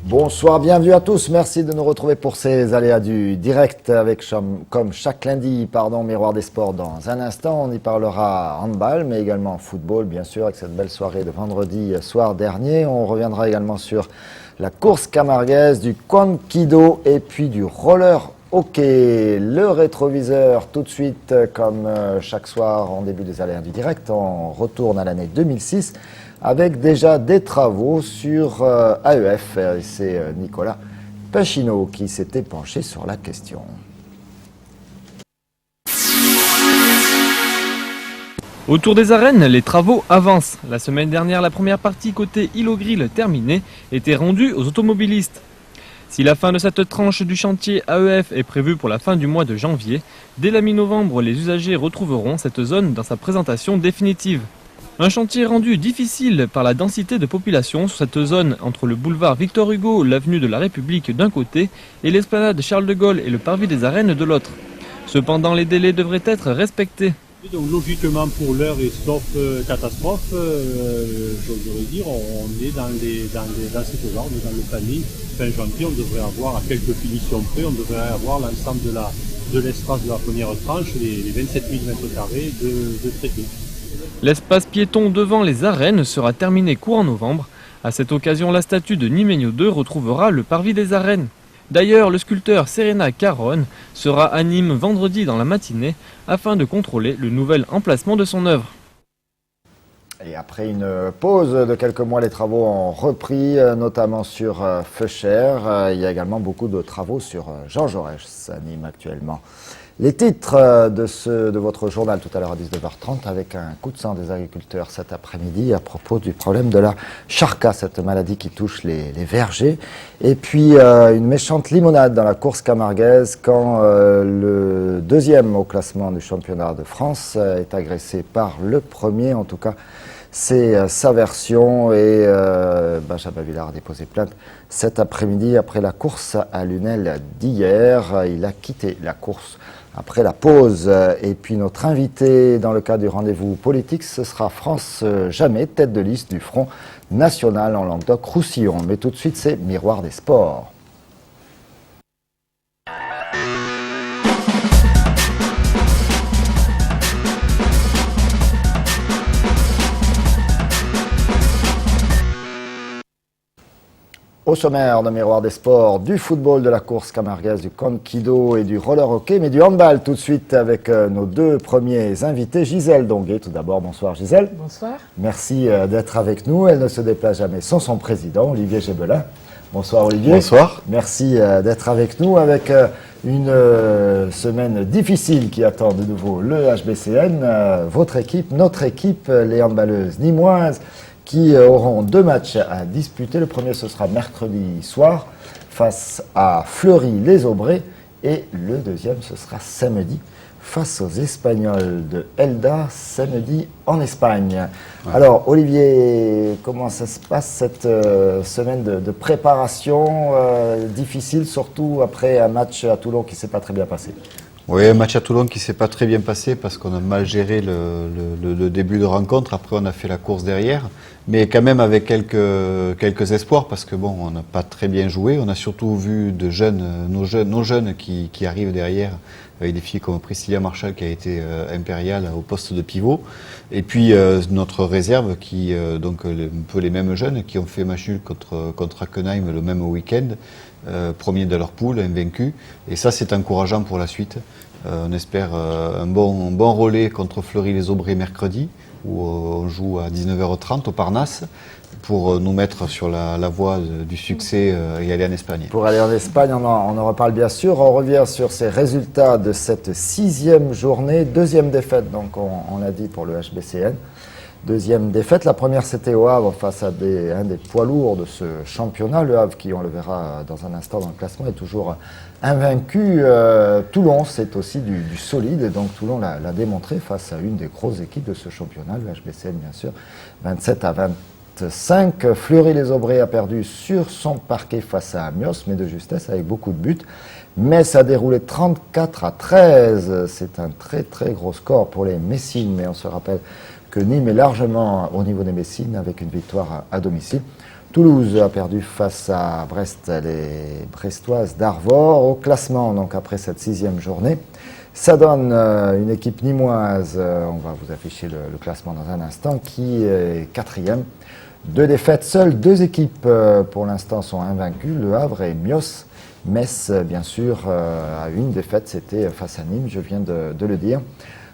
Bonsoir, bienvenue à tous. Merci de nous retrouver pour ces aléas du direct avec, comme chaque lundi, Miroir des Sports. Dans un instant, on y parlera handball, mais également football, bien sûr, avec cette belle soirée de vendredi soir dernier. On reviendra également sur la course camarguaise, du Konkido et puis du roller hockey. Le rétroviseur, tout de suite, comme chaque soir en début des aléas du direct, on retourne à l'année 2006. Avec déjà des travaux sur AEF. Et c'est Nicolas Pachino qui s'était penché sur la question. Autour des arènes, les travaux avancent. La semaine dernière, la première partie côté Île-aux-Grilles terminée était rendue aux automobilistes. Si la fin de cette tranche du chantier AEF est prévue pour la fin du mois de janvier, dès la mi-novembre, les usagers retrouveront cette zone dans sa présentation définitive. Un chantier rendu difficile par la densité de population sur cette zone entre le boulevard Victor Hugo, l'avenue de la République d'un côté et l'esplanade Charles de Gaulle et le parvis des Arènes de l'autre. Cependant, les délais devraient être respectés. Donc logiquement, pour l'heure et sauf catastrophe, j'oserais dire, on est dans cette zone, on est dans le planning. Fin janvier, on devrait avoir, à quelques finitions près, on devrait avoir l'ensemble de l'espace de la première tranche, les 27 000 m² de traité. L'espace piéton devant les arènes sera terminé courant novembre. À cette occasion, la statue de Niménio II retrouvera le parvis des arènes. D'ailleurs, le sculpteur Serena Caron sera à Nîmes vendredi dans la matinée afin de contrôler le nouvel emplacement de son œuvre. Et après une pause de quelques mois, les travaux ont repris, notamment sur Feuchères. Il y a également beaucoup de travaux sur Jean Jaurès à Nîmes actuellement. Les titres de votre journal tout à l'heure à 19h30 avec un coup de sang des agriculteurs cet après-midi à propos du problème de la charca, cette maladie qui touche les vergers. Et puis une méchante limonade dans la course camarguaise quand le deuxième au classement du championnat de France est agressé par le premier. En tout cas, c'est sa version et Benjamin Villard a déposé plainte cet après-midi après la course à Lunel d'hier. Il a quitté la course après la pause. Et puis notre invité dans le cadre du rendez-vous politique, ce sera France Jamais, tête de liste du Front National en Languedoc-Roussillon. Mais tout de suite, c'est Miroir des Sports. Au sommaire de Miroir des Sports, du football, de la course camarguaise, du konkido et du roller hockey, mais du handball tout de suite avec nos deux premiers invités. Gisèle Donguet, tout d'abord, bonsoir Gisèle. Bonsoir. Merci d'être avec nous. Elle ne se déplace jamais sans son président, Olivier Gébelin. Bonsoir Olivier. Bonsoir. Merci d'être avec nous avec une semaine difficile qui attend de nouveau le HBCN, votre équipe, notre équipe, les handballeuses nîmoises, qui auront deux matchs à disputer. Le premier, ce sera mercredi soir face à Fleury-les-Aubrais et le deuxième, ce sera samedi face aux Espagnols de Elda, samedi en Espagne. Ouais. Alors, Olivier, comment ça se passe cette semaine de préparation difficile, surtout après un match à Toulon qui ne s'est pas très bien passé? Oui, un match à Toulon qui ne s'est pas très bien passé parce qu'on a mal géré le début de rencontre. Après, on a fait la course derrière, mais quand même avec quelques espoirs parce que bon, on n'a pas très bien joué. On a surtout vu nos jeunes qui arrivent derrière avec des filles comme Priscilla Marchal qui a été impériale au poste de pivot. Et puis notre réserve qui, donc un peu les mêmes jeunes qui ont fait match nul contre Hackenheim le même week-end. Premier de leur poule, invaincu. Et ça, c'est encourageant pour la suite. On espère un bon relais contre Fleury-les-Aubrais mercredi, où on joue à 19h30 au Parnasse, pour nous mettre sur la voie du succès et aller en Espagne. Pour aller en Espagne, on en reparle bien sûr. On revient sur ces résultats de cette 6e journée. Deuxième défaite, donc on l'a dit, pour le HBCN. Deuxième défaite, la première c'était au Havre face à un des poids lourds de ce championnat. Le Havre qui, on le verra dans un instant dans le classement, est toujours invaincu. Toulon, c'est aussi du solide et donc Toulon l'a démontré face à une des grosses équipes de ce championnat, le HBCN bien sûr, 27-25. Fleury-les-Aubrais a perdu sur son parquet face à Amiens, mais de justesse avec beaucoup de buts. Metz a déroulé 34-13, c'est un très très gros score pour les Messines, mais on se rappelle que Nîmes est largement au niveau des Messines avec une victoire à domicile. Toulouse a perdu face à Brest, les Brestoises d'Arvor au classement, donc après cette 6e journée. Ça donne une équipe nîmoise, on va vous afficher le classement dans un instant, qui est 4e. 2 défaites, seules 2 équipes pour l'instant sont invaincues, Le Havre et Mios. Metz, bien sûr, a une défaite, c'était face à Nîmes, je viens de le dire.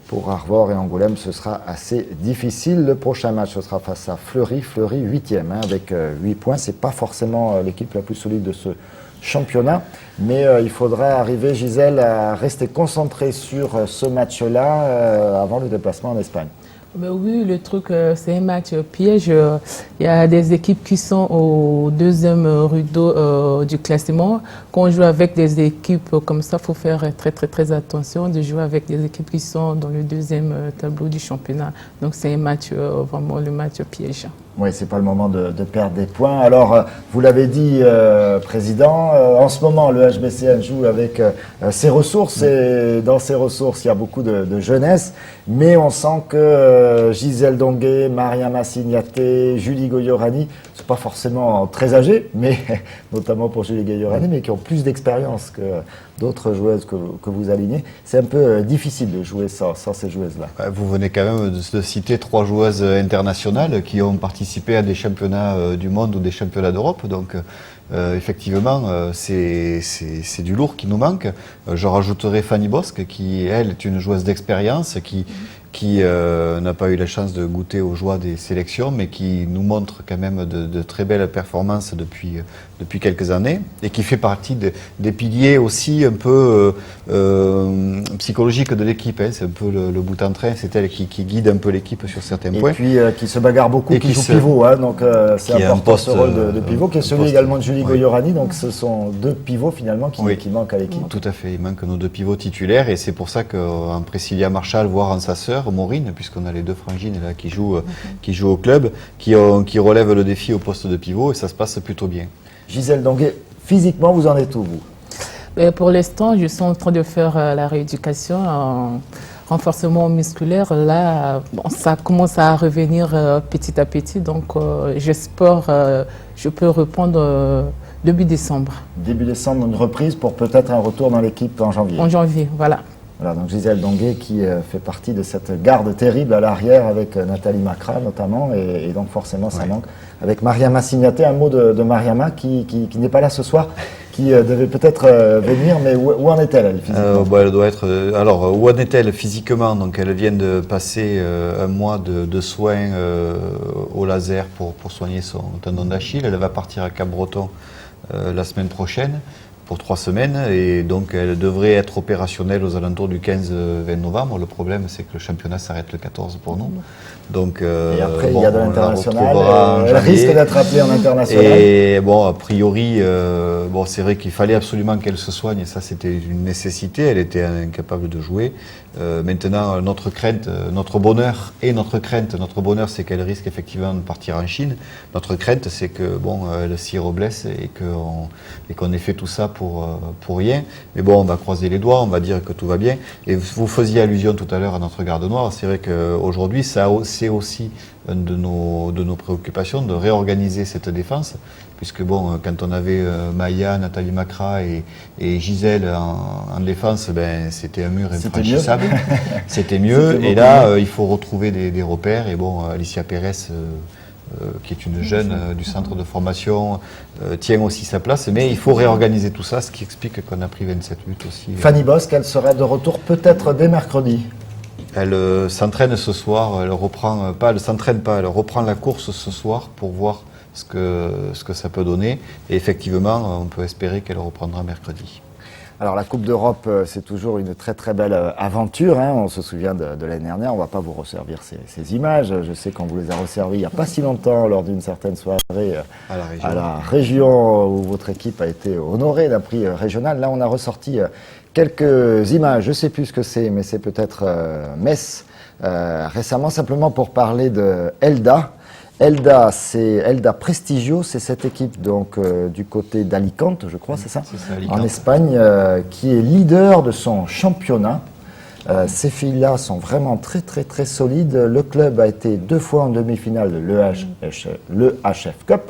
Pour Arvor et Angoulême, ce sera assez difficile. Le prochain match, ce sera face à Fleury. Fleury, 8e, avec 8 points. Ce n'est pas forcément l'équipe la plus solide de ce championnat. Mais il faudrait arriver, Gisèle, à rester concentré sur ce match-là avant le déplacement en Espagne. Ben oui, le truc, c'est un match piège. Il y a des équipes qui sont au 2e rideau du classement. Quand on joue avec des équipes comme ça, il faut faire très attention de jouer avec des équipes qui sont dans le 2e tableau du championnat. Donc c'est un match, vraiment le match piège. Oui, c'est pas le moment de perdre des points. Alors, vous l'avez dit, Président, en ce moment, le HBCN joue avec ses ressources et dans ses ressources, il y a beaucoup de jeunesse. Mais on sent que Gisèle Dongué, Mariama Signaté, Julie Goyorani, ne sont pas forcément très âgées, mais notamment pour Julie Goyorani, mais qui ont plus d'expérience que d'autres joueuses que vous alignez. C'est un peu difficile de jouer sans ces joueuses-là. Vous venez quand même de citer 3 joueuses internationales qui ont participé à des championnats du monde ou des championnats d'Europe. Donc effectivement, c'est du lourd qui nous manque. Je rajouterai Fanny Bosque, qui, elle, est une joueuse d'expérience, qui n'a pas eu la chance de goûter aux joies des sélections, mais qui nous montre quand même de très belles performances depuis quelques années, et qui fait partie des piliers aussi un peu psychologiques de l'équipe. Hein. C'est un peu le bout en train, c'est elle qui guide un peu l'équipe sur certains points. Et puis qui se bagarre beaucoup, qui joue pivot, hein, donc c'est important ce rôle de pivot, qui est celui également de Julie Goyorani, donc ce sont 2 pivots finalement qui manquent à l'équipe. Tout à fait, il manque nos 2 pivots titulaires, et c'est pour ça qu'en Priscilla Marchal, voire en sa sœur, Maureen, puisqu'on a les 2 frangines là, qui jouent au club, qui relèvent le défi au poste de pivot, et ça se passe plutôt bien. Gisèle Dongué, physiquement, vous en êtes où, vous? Pour l'instant, je suis en train de faire la rééducation, renforcement musculaire. Là, ça commence à revenir petit à petit, donc j'espère je peux reprendre début décembre. Début décembre, une reprise pour peut-être un retour dans l'équipe en janvier. En janvier, voilà. Voilà, donc Gisèle Dongué qui fait partie de cette garde terrible à l'arrière avec Nathalie Macra notamment, et donc forcément ça manque. Avec Mariama Signaté, un mot de Mariama qui n'est pas là ce soir, qui devait peut-être venir, mais où en est-elle, elle, physiquement? Elle doit être. Alors, où en est-elle physiquement? Donc, elle vient de passer un mois de soins au laser pour soigner son tendon d'Achille. Elle va partir à Cap-Breton la semaine prochaine pour 3 semaines, et donc elle devrait être opérationnelle aux alentours du 15-20 novembre. Le problème, c'est que le championnat s'arrête le 14 pour nous. Donc, et après, il y a de l'international. Elle risque d'être appelée en international. Et bon, a priori, c'est vrai qu'il fallait absolument qu'elle se soigne, et ça, c'était une nécessité. Elle était incapable de jouer. Maintenant, notre crainte, notre bonheur et notre crainte. Notre bonheur, c'est qu'elle risque effectivement de partir en Chine. Notre crainte, c'est que elle s'y reblesse et qu'on ait fait tout ça pour rien. Mais bon, on va croiser les doigts, on va dire que tout va bien. Et vous faisiez allusion tout à l'heure à notre garde noire. C'est vrai qu'aujourd'hui, c'est aussi une de nos préoccupations de réorganiser cette défense, puisque quand on avait Maya, Nathalie Macra et Gisèle en défense, c'était un mur infranchissable. C'était mieux. Et là, il faut retrouver des repères. Et Alicia Pérez, qui est une jeune du centre de formation, tient aussi sa place. Mais il faut réorganiser tout ça, ce qui explique qu'on a pris 27 buts aussi. Fanny Bosque, elle serait de retour peut-être dès mercredi. Elle s'entraîne ce soir, elle s'entraîne pas, elle reprend la course ce soir pour voir ce que ça peut donner. Et effectivement, on peut espérer qu'elle reprendra mercredi. Alors la Coupe d'Europe, c'est toujours une très très belle aventure, hein. On se souvient de l'année dernière, on ne va pas vous resservir ces images. Je sais qu'on vous les a resservies il n'y a pas si longtemps lors d'une certaine soirée à la région où votre équipe a été honorée d'un prix régional. Là, on a ressorti quelques images, je ne sais plus ce que c'est, mais c'est peut-être Metz récemment, simplement pour parler de Elda. Elda, c'est Elda Prestigio, c'est cette équipe donc du côté d'Alicante, je crois, c'est ça, c'est ça, Alicante. En Espagne, qui est leader de son championnat. Ces filles-là sont vraiment très très très solides. Le club a été 2 fois en demi-finale de l'EHF Cup,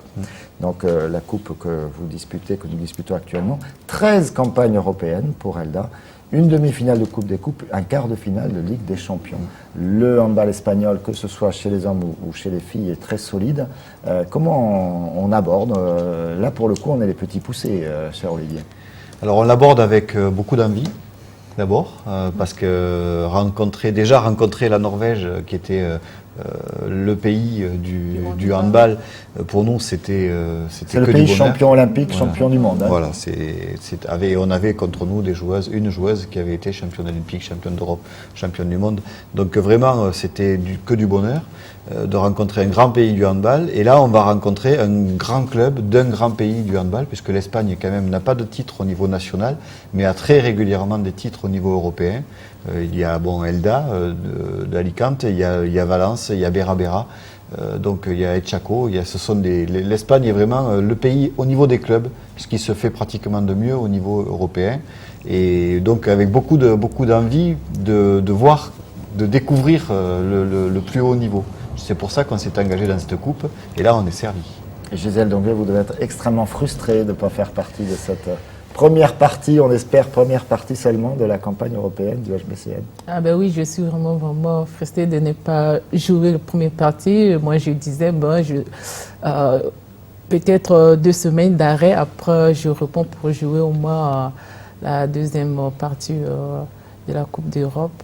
donc la coupe que nous disputons actuellement. 13 campagnes européennes pour Elda. Une demi-finale de Coupe des Coupes, un quart de finale de Ligue des Champions. Le handball espagnol, que ce soit chez les hommes ou chez les filles, est très solide. Comment on aborde là, pour le coup, on est les petits poussés, cher Olivier. Alors, on l'aborde avec beaucoup d'envie, d'abord, parce que rencontrer la Norvège, qui était le pays du handball, pour nous, c'était c'est le pays champion olympique, champion du monde. Hein. Voilà, on avait contre nous une joueuse qui avait été championne olympique, championne d'Europe, championne du monde. Donc vraiment, c'était que du bonheur de rencontrer un grand pays du handball. Et là, on va rencontrer un grand club d'un grand pays du handball, puisque l'Espagne, quand même, n'a pas de titre au niveau national, mais a très régulièrement des titres au niveau européen. Il y a Elda d'Alicante, il y a Valence, il y a Bera. Donc il y a Etchaco, l'Espagne est vraiment le pays au niveau des clubs, puisqu'il se fait pratiquement de mieux au niveau européen. Et donc avec beaucoup d'envie de découvrir le plus haut niveau. C'est pour ça qu'on s'est engagé dans cette coupe, et là on est servi. Et Gisèle Donguet, vous devez être extrêmement frustrée de ne pas faire partie de cette première partie, on espère première partie seulement de la campagne européenne du HBCN. Ah ben oui, je suis vraiment frustrée de ne pas jouer la première partie. Moi, je disais, peut-être 2 semaines d'arrêt, après je réponds pour jouer au moins la deuxième partie de la Coupe d'Europe.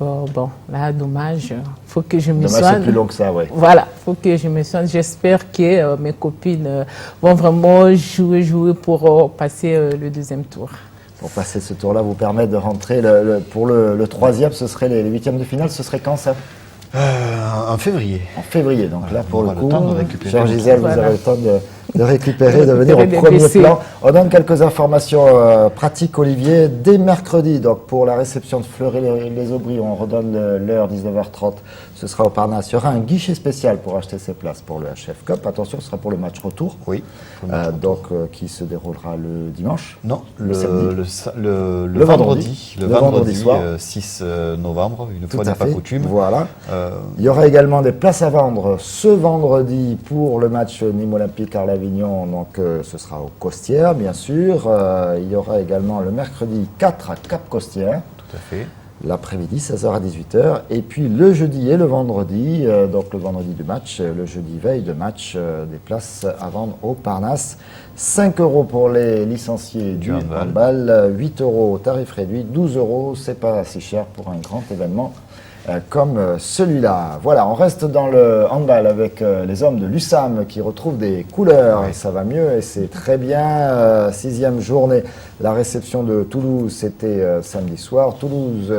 Là, dommage, faut que je me soigne. Dommage, c'est plus long que ça, oui. Voilà, faut que je me soigne. J'espère que mes copines vont vraiment jouer pour passer le deuxième tour. Pour passer ce tour-là, vous permettre de rentrer pour le troisième, ce serait les 8e de finale, ce serait quand ça? En février. En février, donc là pour le coup, temps de récupérer. chère Gisèle, vous avez le temps de récupérer, de venir au premier plan. On donne quelques informations pratiques, Olivier. Dès mercredi, donc pour la réception de Fleury-les-Aubry, on redonne l'heure 19h30, ce sera au Parnasse. Il y aura un guichet spécial pour acheter ses places pour le HF Cup. Attention, ce sera pour le match retour. Oui. Qui se déroulera le dimanche. Non, le vendredi. Le vendredi soir. 6 novembre, une fois n'est pas coutume. Voilà. Il y aura également des places à vendre ce vendredi pour le match Nîmes Olympique Arles-Avignon, donc ce sera au Costières bien sûr. Il y aura également le mercredi 4 à Cap-Costières. Tout à fait. L'après-midi 16h à 18h. Et puis le jeudi et le vendredi, donc le vendredi du match, le jeudi veille de match, des places à vendre au Parnasse. 5 € pour les licenciés du handball, 8 € au tarif réduit, 12 €, c'est pas si cher pour un grand événement comme celui-là. Voilà, on reste dans le handball avec les hommes de l'USAM qui retrouvent des couleurs. Oui. Ça va mieux et c'est très bien. 6e journée, la réception de Toulouse, c'était samedi soir. Toulouse,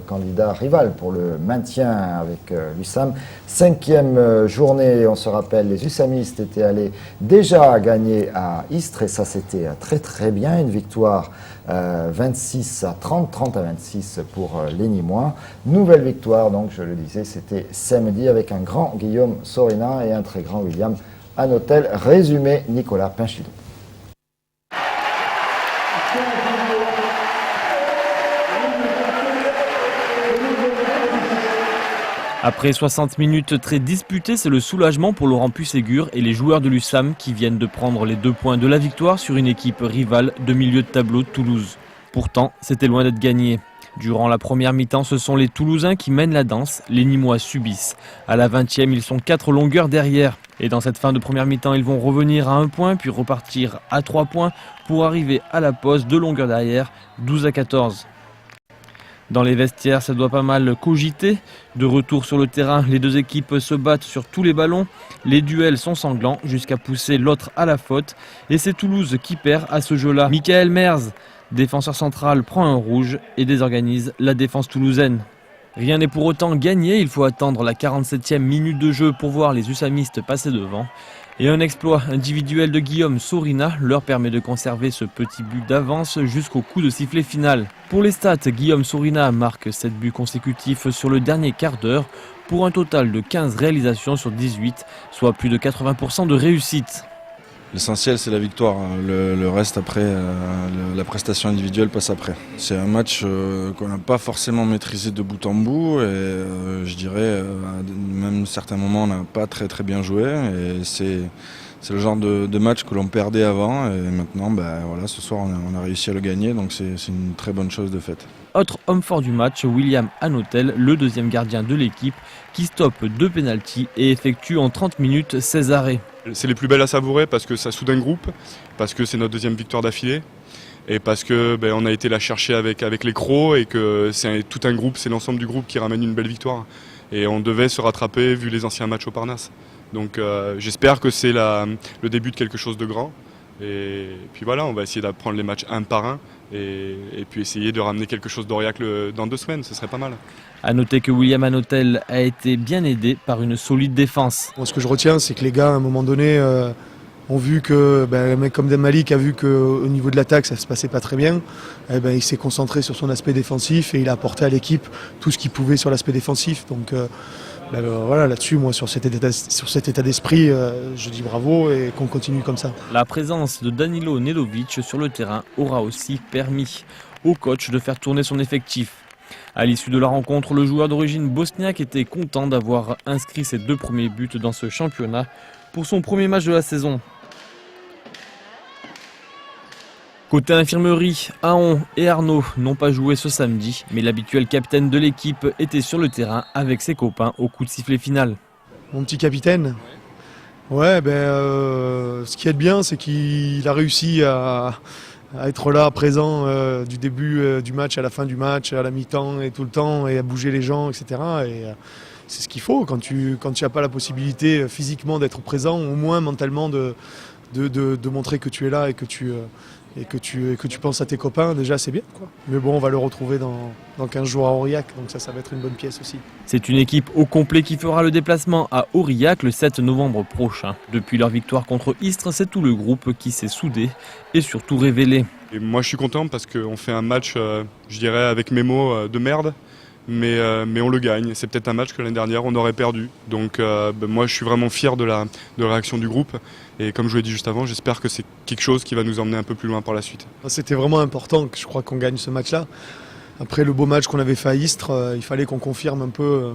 candidat rival pour le maintien avec l'USAM. 5e journée, on se rappelle, les USAMistes étaient allés déjà gagner à Istres et ça c'était très très bien. Une victoire 26 à 30, 30 à 26 pour les Nîmois. Nouvelle victoire, donc je le disais, c'était samedi avec un grand Guillaume Sorina et un très grand William Anotel. Résumé, Nicolas Pinchidou. Après 60 minutes très disputées, c'est le soulagement pour Laurent Pusségur et les joueurs de l'USAM qui viennent de prendre les 2 points de la victoire sur une équipe rivale de milieu de tableau Toulouse. Pourtant, c'était loin d'être gagné. Durant la première mi-temps, ce sont les Toulousains qui mènent la danse, les Nîmois subissent. À la 20e, ils sont 4 longueurs derrière. Et dans cette fin de première mi-temps, ils vont revenir à 1 point, puis repartir à 3 points pour arriver à la pause 2 longueurs derrière, 12 à 14. Dans les vestiaires, ça doit pas mal cogiter. De retour sur le terrain, les 2 équipes se battent sur tous les ballons. Les duels sont sanglants jusqu'à pousser l'autre à la faute. Et c'est Toulouse qui perd à ce jeu-là. Michael Merz, défenseur central, prend un rouge et désorganise la défense toulousaine. Rien n'est pour autant gagné, il faut attendre la 47e minute de jeu pour voir les USAMistes passer devant. Et un exploit individuel de Guillaume Sorina leur permet de conserver ce petit but d'avance jusqu'au coup de sifflet final. Pour les stats, Guillaume Sorina marque 7 buts consécutifs sur le dernier quart d'heure pour un total de 15 réalisations sur 18, soit plus de 80% de réussite. L'essentiel, c'est la victoire. Le reste, après, la prestation individuelle passe après. C'est un match qu'on n'a pas forcément maîtrisé de bout en bout. Et je dirais, à même certains moments, on n'a pas très très bien joué. Et c'est le genre de match que l'on perdait avant. Et maintenant, voilà, ce soir, on a réussi à le gagner. Donc c'est une très bonne chose de fait. Autre homme fort du match, William Hanotel, le deuxième gardien de l'équipe, qui stoppe 2 pénaltys et effectue en 30 minutes 16 arrêts. C'est les plus belles à savourer parce que ça soude un groupe, parce que c'est notre deuxième victoire d'affilée et parce que on a été la chercher avec les Crocs et que c'est tout un groupe, c'est l'ensemble du groupe qui ramène une belle victoire. Et on devait se rattraper vu les anciens matchs au Parnasse. Donc j'espère que c'est le début de quelque chose de grand. Et puis voilà, on va essayer d'apprendre les matchs un par un et puis essayer de ramener quelque chose d'Aurillac dans 2 semaines, ce serait pas mal. A noter que William Hanotel a été bien aidé par une solide défense. Moi, ce que je retiens, c'est que les gars, à un moment donné, ont vu que, un mec comme Malik a vu qu'au niveau de l'attaque, ça se passait pas très bien. Il s'est concentré sur son aspect défensif et il a apporté à l'équipe tout ce qu'il pouvait sur l'aspect défensif. Donc voilà, là-dessus, moi, sur cet état d'esprit, je dis bravo et qu'on continue comme ça. La présence de Danilo Nedovic sur le terrain aura aussi permis au coach de faire tourner son effectif. À l'issue de la rencontre, le joueur d'origine bosniaque était content d'avoir inscrit ses 2 premiers buts dans ce championnat pour son premier match de la saison. Côté infirmerie, Aon et Arnaud n'ont pas joué ce samedi, mais l'habituel capitaine de l'équipe était sur le terrain avec ses copains au coup de sifflet final. Mon petit capitaine, ce qui est bien, c'est qu'il a réussi à être là, présent du début du match à la fin du match, à la mi-temps et tout le temps, et à bouger les gens, etc. Et c'est ce qu'il faut quand tu n'as pas la possibilité physiquement d'être présent, au moins mentalement de montrer que tu es là et que tu penses à tes copains, déjà c'est bien, quoi. Mais bon, on va le retrouver dans 15 jours à Aurillac, donc ça va être une bonne pièce aussi. C'est une équipe au complet qui fera le déplacement à Aurillac le 7 novembre prochain. Depuis leur victoire contre Istres, c'est tout le groupe qui s'est soudé et surtout révélé. Et moi je suis content parce qu'on fait un match, je dirais avec mes mots, de merde. Mais on le gagne. C'est peut-être un match que l'année dernière on aurait perdu. Donc moi je suis vraiment fier de la réaction du groupe. Et comme je vous l'ai dit juste avant, j'espère que c'est quelque chose qui va nous emmener un peu plus loin par la suite. C'était vraiment important, je crois qu'on gagne ce match-là. Après le beau match qu'on avait fait à Istres, il fallait qu'on confirme un peu,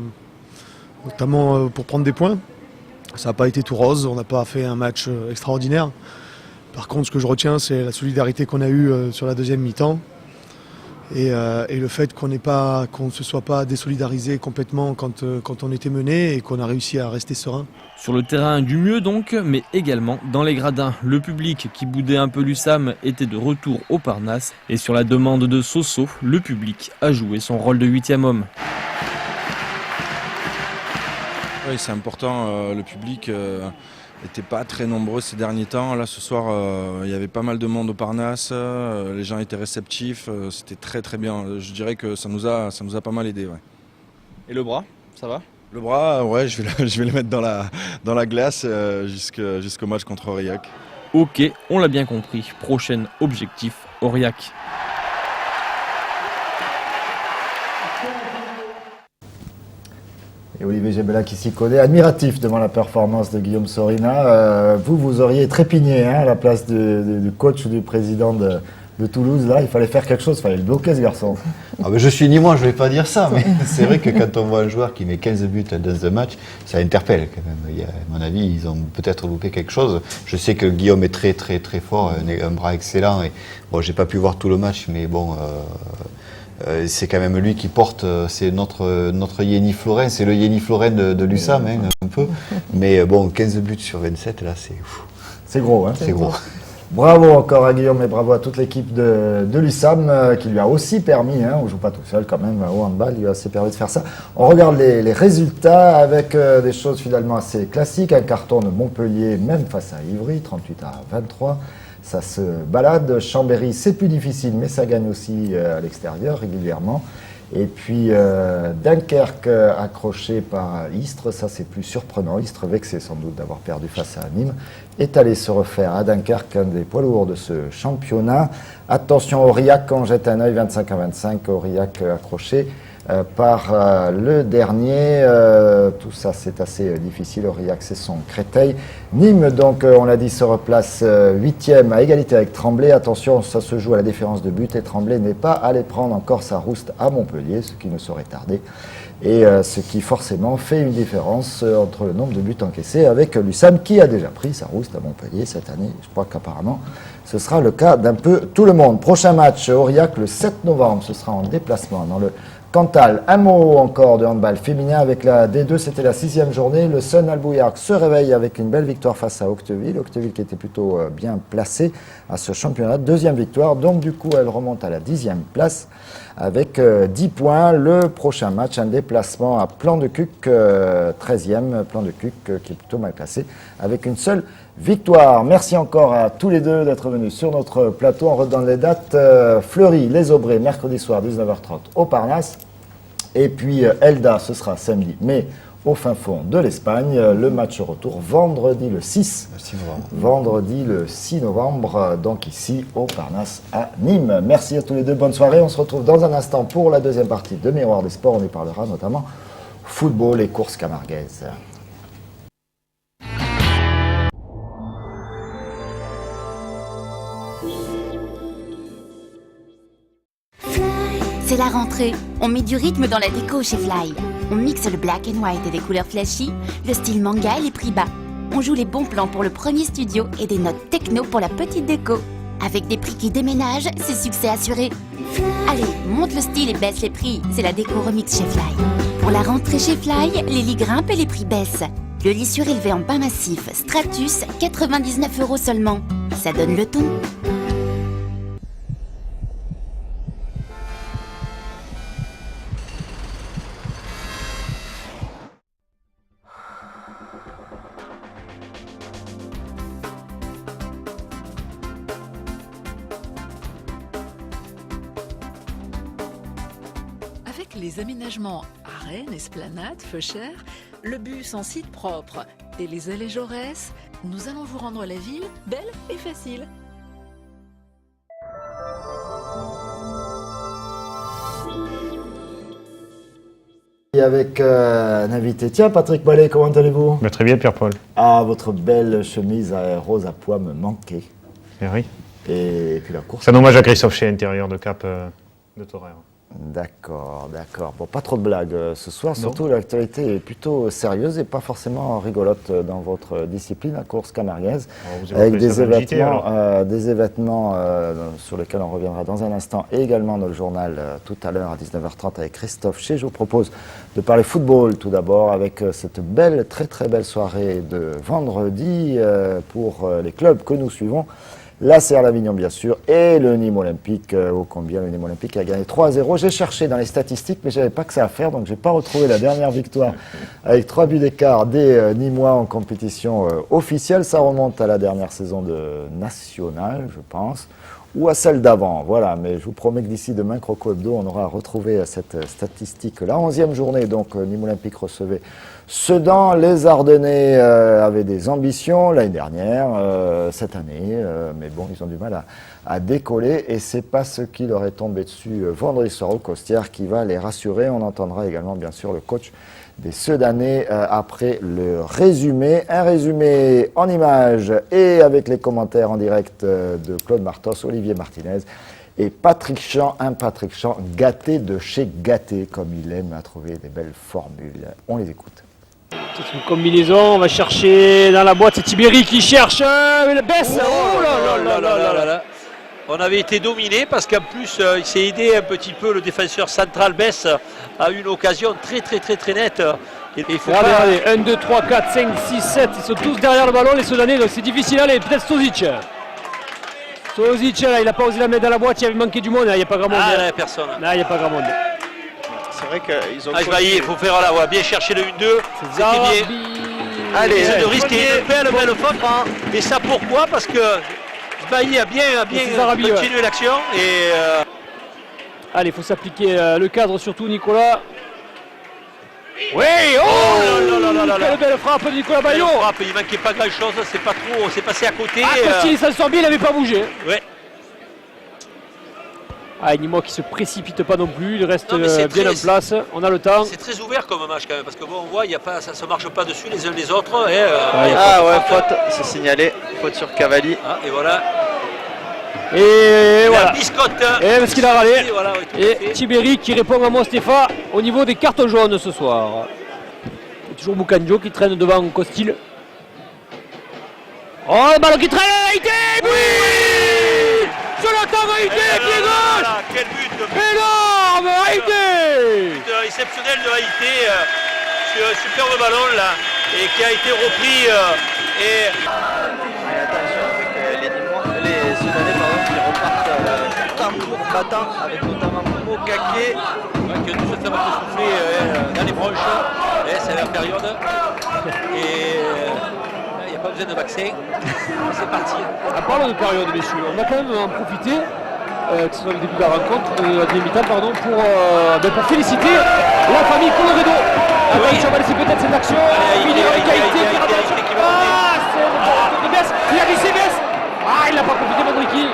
notamment pour prendre des points. Ça n'a pas été tout rose, on n'a pas fait un match extraordinaire. Par contre, ce que je retiens, c'est la solidarité qu'on a eue sur la deuxième mi-temps. Et le fait qu'on ne se soit pas désolidarisé complètement quand on était mené et qu'on a réussi à rester serein. Sur le terrain du mieux donc, mais également dans les gradins. Le public qui boudait un peu l'USAM était de retour au Parnasse. Et sur la demande de Soso, le public a joué son rôle de 8e homme. Oui, c'est important, le public n'était pas très nombreux ces derniers temps. Là, ce soir, il y avait pas mal de monde au Parnasse, les gens étaient réceptifs, c'était très très bien. Je dirais que ça nous a pas mal aidé. Ouais. Et le bras, ça va ? Le bras, ouais, je vais le mettre dans la glace jusqu'au match contre Aurillac. Ok, on l'a bien compris. Prochain objectif, Aurillac. Et Olivier Gebella qui s'y connaît, admiratif devant la performance de Guillaume Sorina. Vous auriez trépigné à la place du coach ou du président de Toulouse. Là, il fallait faire quelque chose, il fallait le bloquer ce garçon. Ah ben je suis ni moi, je ne vais pas dire ça, mais c'est vrai que quand on voit un joueur qui met 15 buts dans un match, ça interpelle quand même. À mon avis, ils ont peut-être loupé quelque chose. Je sais que Guillaume est très très très fort, un bras excellent. Et bon, j'ai pas pu voir tout le match, mais bon... c'est quand même lui qui porte, c'est notre Yeni Florin, c'est le Yeni Florin de l'USAM, un peu. Mais bon, 15 buts sur 27, là, c'est gros. Hein, c'est gros. Bravo encore à Guillaume et bravo à toute l'équipe de l'USAM qui lui a aussi permis, on ne joue pas tout seul quand même, au handball, il lui a assez permis de faire ça. On regarde les résultats avec des choses finalement assez classiques. Un carton de Montpellier, même face à Ivry, 38-23. Ça se balade. Chambéry, c'est plus difficile, mais ça gagne aussi à l'extérieur régulièrement. Et puis Dunkerque accroché par Istres, ça c'est plus surprenant. Istres, vexé sans doute d'avoir perdu face à Nîmes, est allé se refaire à Dunkerque, un des poids lourds de ce championnat. Attention, Aurillac, on jette un œil, 25-25, Aurillac accroché par le dernier. Tout ça, c'est assez difficile. Aurillac, c'est son Créteil. Nîmes, donc, on l'a dit, se replace 8e à égalité avec Tremblay. Attention, ça se joue à la différence de but et Tremblay n'est pas allé prendre encore sa rouste à Montpellier, ce qui ne saurait tarder. Et ce qui forcément fait une différence entre le nombre de buts encaissés avec l'USAM qui a déjà pris sa rouste à Montpellier cette année. Je crois qu'apparemment ce sera le cas d'un peu tout le monde. Prochain match, Aurillac le 7 novembre, ce sera en déplacement dans le Cantal. Un mot encore de handball féminin avec la D2, c'était la 6e journée. Le Sun Albouillargues se réveille avec une belle victoire face à Octeville. Octeville qui était plutôt bien placé à ce championnat. 2e victoire, donc du coup elle remonte à la 10e place avec 10 points. Le prochain match, un déplacement à Plan-de-Cuc, 13e, Plan-de-Cuc qui est plutôt mal classé avec une seule victoire. Merci encore à tous les deux d'être venus sur notre plateau. On redonne les dates. Fleury, les Aubrais, mercredi soir, 19h30 au Parnasse. Et puis Elda, ce sera samedi, mais au fin fond de l'Espagne. Le match retour vendredi le 6 novembre. Vendredi le 6 novembre, donc ici au Parnasse à Nîmes. Merci à tous les deux, bonne soirée. On se retrouve dans un instant pour la deuxième partie de Miroir des Sports. On y parlera notamment football et courses camarguaises. C'est la rentrée. On met du rythme dans la déco chez Fly. On mixe le black and white et les couleurs flashy, le style manga et les prix bas. On joue les bons plans pour le premier studio et des notes techno pour la petite déco. Avec des prix qui déménagent, c'est succès assuré. Allez, monte le style et baisse les prix. C'est la déco remix chez Fly. Pour la rentrée chez Fly, les lits grimpent et les prix baissent. Le lit surélevé en bain massif Stratus, 99 € seulement. Ça donne le ton. Avec les aménagements arènes, esplanades, feuchères, le bus en site propre et les allées Jaurès, nous allons vous rendre la ville belle et facile. Et avec un invité. Tiens, Patrick Ballet, comment allez-vous ? Très bien, Pierre-Paul. Ah, votre belle chemise rose à pois me manquait. Eh oui. Et puis la course. C'est un hommage à Christophe Chez, intérieur de Cap de Torère. D'accord, d'accord. Bon, pas trop de blagues ce soir. Surtout, l'actualité est plutôt sérieuse et pas forcément rigolote dans votre discipline, la course camarguaise. Avec des événements sur lesquels on reviendra dans un instant et également dans le journal tout à l'heure à 19h30 avec Christophe Chez. Je vous propose de parler football tout d'abord avec cette belle, très très belle soirée de vendredi pour les clubs que nous suivons. La CR Lavignon, bien sûr, et le Nîmes Olympique, ô combien le Nîmes Olympique a gagné 3-0. J'ai cherché dans les statistiques, mais je n'avais pas que ça à faire, donc je n'ai pas retrouvé la dernière victoire avec 3 buts d'écart des Nîmois en compétition officielle. Ça remonte à la dernière saison de National, je pense, ou à celle d'avant. Voilà, mais je vous promets que d'ici demain, Croco Hebdo, on aura retrouvé cette statistique-là. 11e journée, donc Nîmes Olympique recevait Sedan. Les Ardennais avaient des ambitions l'année dernière, cette année, mais bon, ils ont du mal à décoller et c'est pas ce qui leur est tombé dessus vendredi soir au Costières qui va les rassurer. On entendra également, bien sûr, le coach des Sedanais après le résumé. Un résumé en images et avec les commentaires en direct de Claude Martos, Olivier Martinez et Patrick Champ, un Patrick Champ gâté de chez gâté, comme il aime à trouver des belles formules. On les écoute. C'est une combinaison, on va chercher dans la boîte, c'est Tibéri qui cherche, le baisse. Oh là là là là. On avait été dominé parce qu'en plus il s'est aidé un petit peu, le défenseur central Bess a eu une occasion très nette. Il faut regardez, 1, 2, 3, 4, 5, 6, 7, ils sont tous derrière le ballon les Soudanais, donc c'est difficile. Allez, peut-être Stozic. Stozic, là, il n'a pas osé la mettre dans la boîte, il avait manqué du monde, il n'y a pas grand monde. Ah, là, personne. Là, il n'y a pas grand monde. C'est vrai qu'ils ont... il faut faire là, bien chercher le 1-2. C'était bien. Allez, c'est de risquer une belle faute. Et ça pourquoi ? Parce que Bailly a bien continué l'action. Et allez, il faut s'appliquer le cadre, surtout Nicolas. Oui, quelle belle frappe de Nicolas Baillot. Il manquait pas grand chose, c'est pas trop, c'est passé à côté. Costil s'en sort bien, il n'avait pas bougé. Ouais. Nîmois qui se précipite pas non plus, il reste bien en place, on a le temps. C'est très ouvert comme match quand même, parce que bon, on voit, ça ne se marche pas dessus les uns les autres. Faute, c'est signalé, faute sur Cavalli. Et voilà. Et voilà. Biscotte. Et parce qu'il a râlé. Voilà, et Tiberi qui répond à Mostefa au niveau des cartons jaunes ce soir. Et toujours Moukanjo qui traîne devant Costil. Oh, le ballon qui traîne, Haïté, oui, Jonathan Haïté, pied gauche. Voilà, quel but. Énorme, Haïté. But exceptionnel de Haïté sur un superbe ballon là, et qui a été repris. Et attention avec les Soudanais qui repartent tambour battant avec notamment Mokake. Que tout se fait un peu souffler dans les branches. C'est la période. Et il n'y a pas besoin de vaccin. C'est parti. En parlant de période, messieurs, on va quand même en profiter, que ce soit le début de la rencontre, la deuxième mi-temps, pardon, pour féliciter la famille Colorado. Attention, on va laisser peut-être cette action. Il est en qualité. C'est de baisse. Il a glissé, baisse. Il n'a pas profité, Mandriki.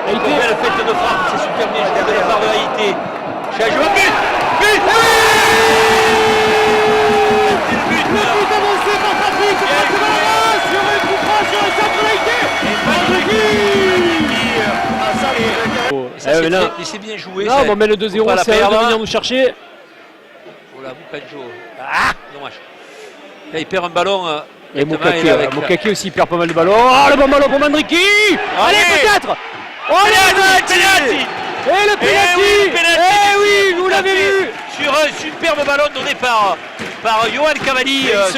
Haïté. Belle fête de frappe, c'est super bien joué de la part de Haïté. Change le but. But. Le but avancé par Patrick. Sur un coup franc, sur un centre d'Haïté. C'est bien joué. Non, on met le 2-0, c'est à venir nous chercher. Voilà, Moukanjo. Dommage. Là, il perd un ballon. Et Mokake aussi perd pas mal de ballons. Le bon ballon pour Mandriki. Allez, peut-être. Penalty. Et le penalty. Eh oui, vous l'avez vu. Sur un superbe ballon donné par Yohan Cavalli. Alors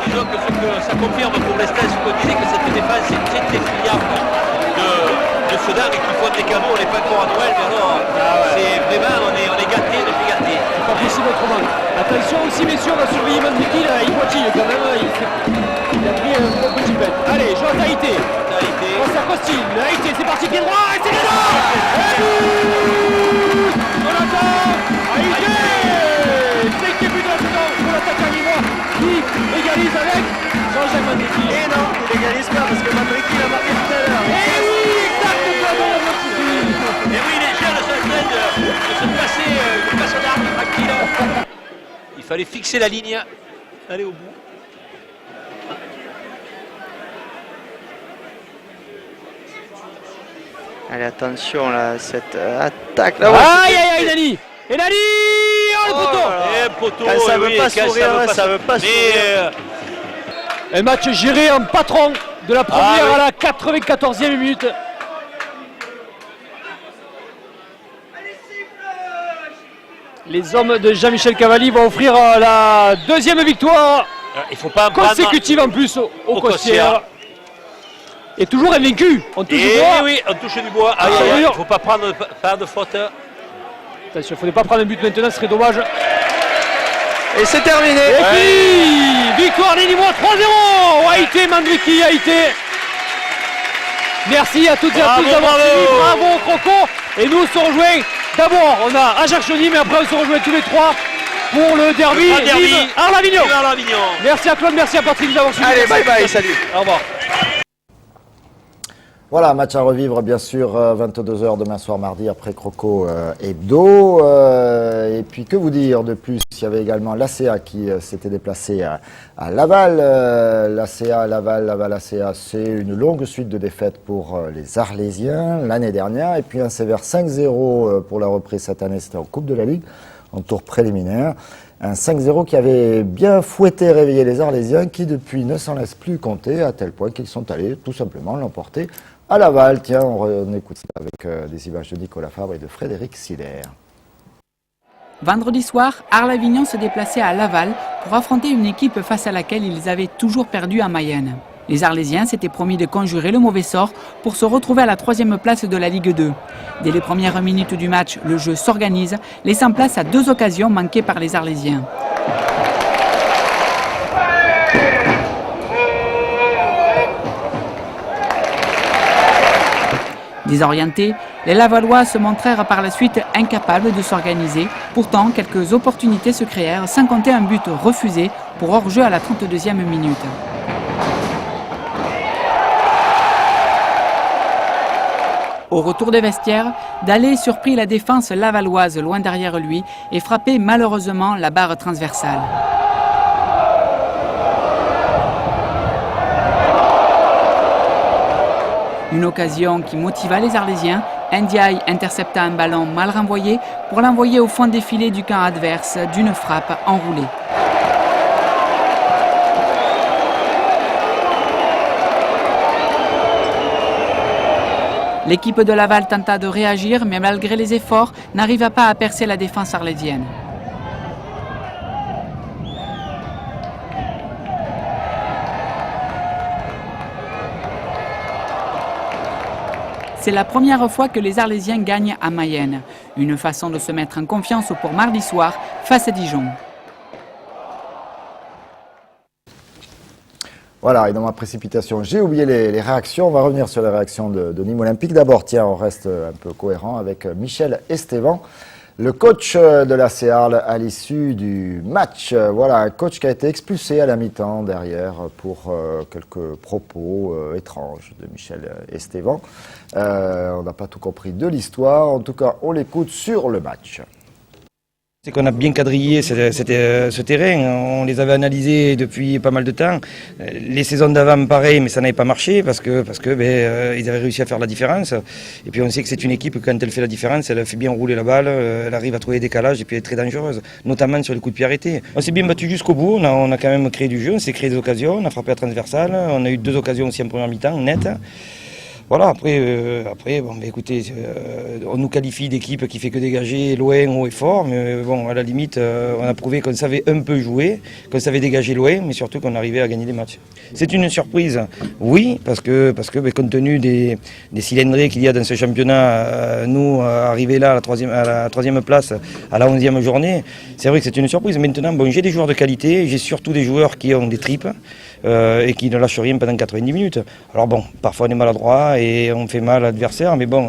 disons que ça confirme pour l'instant ce qu'on disait, que cette défense est très très friable de Sedan et qu'il faut des cadeaux. On n'est pas encore à Noël, mais alors c'est vraiment, on est gâtés, on est gâtés. C'est pas possible autrement. Attention aussi, messieurs, on va surveiller Mandriki, là, il boitille quand même. Il a pris un bon petit pet. Allez, Joël Haïté. Pense à Costil. Haïté, c'est parti, pied droit, et c'est dedans. Jonathan Haïté. Cinquième but de la saison pour l'attaquant nîmois qui égalise avec Jean-Jacques Mandriki. Et non, il égalise pas parce que Mandriki l'a marqué tout à l'heure. Et oui, exactement. Et oui, les jeunes sont en train de se placer, de passer d'armes tranquille. Il fallait fixer la ligne, aller au bout. Allez, attention là, cette attaque là. Aïe, Nani. Et Nani. Oh, le poteau. Et poteau. Quand ça veut pas sourire, ça veut pas sourire. Un match géré en patron de la première à la 94e minute. Les hommes de Jean-Michel Cavalli vont offrir la deuxième victoire consécutive en plus au Costières. Et toujours invaincu. On touche du bois. Oui, on touche du bois. Il ne faut pas faire de faute. Attention, il ne faudrait pas prendre un but maintenant, ce serait dommage. Et c'est terminé. Et puis, victoire des Nîmois 3-0. Haïté, Mandriki, Haïté. Merci à toutes et à tous d'avoir suivi. Bravo, Croco. Et nous, on se rejoint. D'abord, on a Ajaccio-Nîmes, mais après, on se rejoint tous les trois pour le derby Arles-Avignon. Merci à Claude, merci à Patrick d'avoir suivi. Allez, bye bye, salut. Au revoir. Voilà, match à revivre bien sûr 22h demain soir mardi après Croco Hebdo. Et puis que vous dire de plus, il y avait également l'ACA qui s'était déplacé à Laval. L'ACA, Laval-ACA, c'est une longue suite de défaites pour les Arlésiens l'année dernière. Et puis un sévère 5-0 pour la reprise cette année, c'était en Coupe de la Ligue, en tour préliminaire. Un 5-0 qui avait bien fouetté et réveillé les Arlésiens qui depuis ne s'en laissent plus compter à tel point qu'ils sont allés tout simplement l'emporter à Laval. Tiens, on écoute ça avec des images de Nicolas Fabre et de Frédéric Siller. Vendredi soir, Arles-Avignon se déplaçait à Laval pour affronter une équipe face à laquelle ils avaient toujours perdu en Mayenne. Les Arlésiens s'étaient promis de conjurer le mauvais sort pour se retrouver à la 3e place de la Ligue 2. Dès les premières minutes du match, le jeu s'organise, laissant place à 2 occasions manquées par les Arlésiens. Désorientés, les Lavallois se montrèrent par la suite incapables de s'organiser. Pourtant, quelques opportunités se créèrent, sans compter un but refusé pour hors-jeu à la 32e minute. Au retour des vestiaires, Dallet surprit la défense lavalloise loin derrière lui et frappait malheureusement la barre transversale. Une occasion qui motiva les Arlésiens. Ndiaye intercepta un ballon mal renvoyé pour l'envoyer au fond des filets du camp adverse d'une frappe enroulée. L'équipe de Laval tenta de réagir, mais malgré les efforts, n'arriva pas à percer la défense arlésienne. C'est la première fois que les Arlésiens gagnent à Mayenne. Une façon de se mettre en confiance pour mardi soir face à Dijon. Voilà, et dans ma précipitation, j'ai oublié les réactions. On va revenir sur les réactions de Nîmes Olympique. D'abord, tiens, on reste un peu cohérent avec Michel Estevan, le coach de l'AC Arles à l'issue du match. Voilà, un coach qui a été expulsé à la mi-temps derrière pour quelques propos étranges de Michel Estevan. On n'a pas tout compris de l'histoire. En tout cas, on l'écoute sur le match. C'est qu'on a bien quadrillé ce terrain, on les avait analysés depuis pas mal de temps. Les saisons d'avant, pareil, mais ça n'avait pas marché parce que ils avaient réussi à faire la différence. Et puis on sait que c'est une équipe, quand elle fait la différence, elle fait bien rouler la balle, elle arrive à trouver des décalages et puis elle est très dangereuse, notamment sur les coups de pied arrêtés. On s'est bien battu jusqu'au bout, on a quand même créé du jeu, on s'est créé des occasions, on a frappé à transversale, on a eu 2 occasions aussi en première mi-temps, net. Voilà, après bon, écoutez, on nous qualifie d'équipe qui fait que dégager loin, haut et fort, mais bon, à la limite, on a prouvé qu'on savait un peu jouer, qu'on savait dégager loin, mais surtout qu'on arrivait à gagner des matchs. C'est une surprise, oui, parce que compte tenu des cylindrés qu'il y a dans ce championnat, nous, arriver là à la troisième place, à la 11e journée, c'est vrai que c'est une surprise. Maintenant, bon, j'ai des joueurs de qualité, j'ai surtout des joueurs qui ont des tripes, et qui ne lâchent rien pendant 90 minutes. Alors bon, parfois on est maladroit et on fait mal à l'adversaire, mais bon,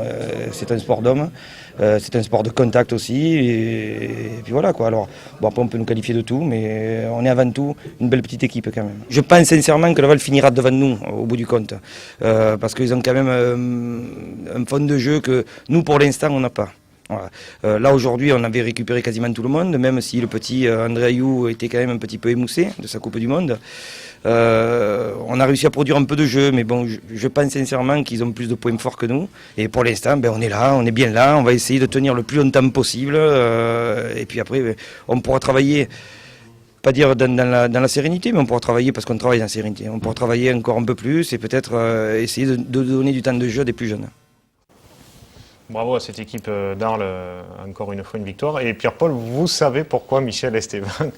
c'est un sport d'homme, c'est un sport de contact aussi, et puis voilà quoi. Alors bon, après on peut nous qualifier de tout, mais on est avant tout une belle petite équipe quand même. Je pense sincèrement que Laval finira devant nous au bout du compte, parce qu'ils ont quand même un fond de jeu que nous pour l'instant on n'a pas. Voilà. Là aujourd'hui on avait récupéré quasiment tout le monde, même si le petit André Ayou était quand même un petit peu émoussé de sa Coupe du Monde. On a réussi à produire un peu de jeu, mais bon, je pense sincèrement qu'ils ont plus de points forts que nous. Et pour l'instant, on est là, on est bien là, on va essayer de tenir le plus longtemps possible. Et puis après, on pourra travailler, pas dire dans la sérénité, mais on pourra travailler parce qu'on travaille dans la sérénité. On pourra travailler encore un peu plus et peut-être essayer de donner du temps de jeu à des plus jeunes. Bravo à cette équipe d'Arles, encore une fois une victoire. Et Pierre-Paul, vous savez pourquoi Michel Estevan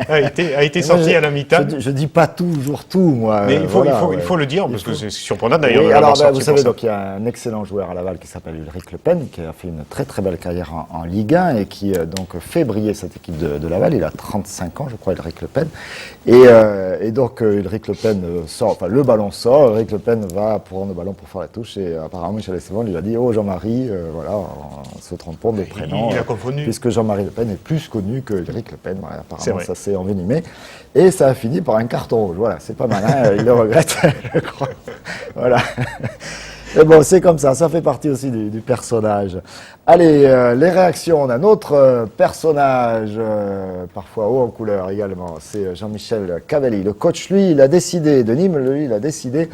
a été sorti à la mi-temps. Je dis pas toujours tout, moi. Mais il faut le dire, parce que c'est surprenant d'ailleurs. Oui, alors, vous savez, donc, il y a un excellent joueur à Laval qui s'appelle Ulrich Le Pen, qui a fait une très très belle carrière en Ligue 1 et qui donc fait briller cette équipe de Laval. Il a 35 ans, je crois, Ulrich Le Pen. Et donc, Ulrich Le Pen sort, enfin, le ballon sort, Ulrich Le Pen va prendre le ballon pour faire la touche et apparemment Michel Estevan lui a dit « Oh, Jean-Marie, voilà, en se trompant des prénoms. » Il a confondu. Puisque Jean-Marie Le Pen est plus connu que Ulrich Le Pen. Voilà, apparemment, ça s'est envenimé. Et ça a fini par un carton rouge. Voilà, c'est pas malin, il le regrette, je crois. Voilà. Mais bon, c'est comme ça fait partie aussi du personnage. Allez, les réactions, on a un autre personnage, parfois haut en couleur également, c'est Jean-Michel Cavelli. Le coach, lui, il a décidé, de Nîmes, lui, il a décidé,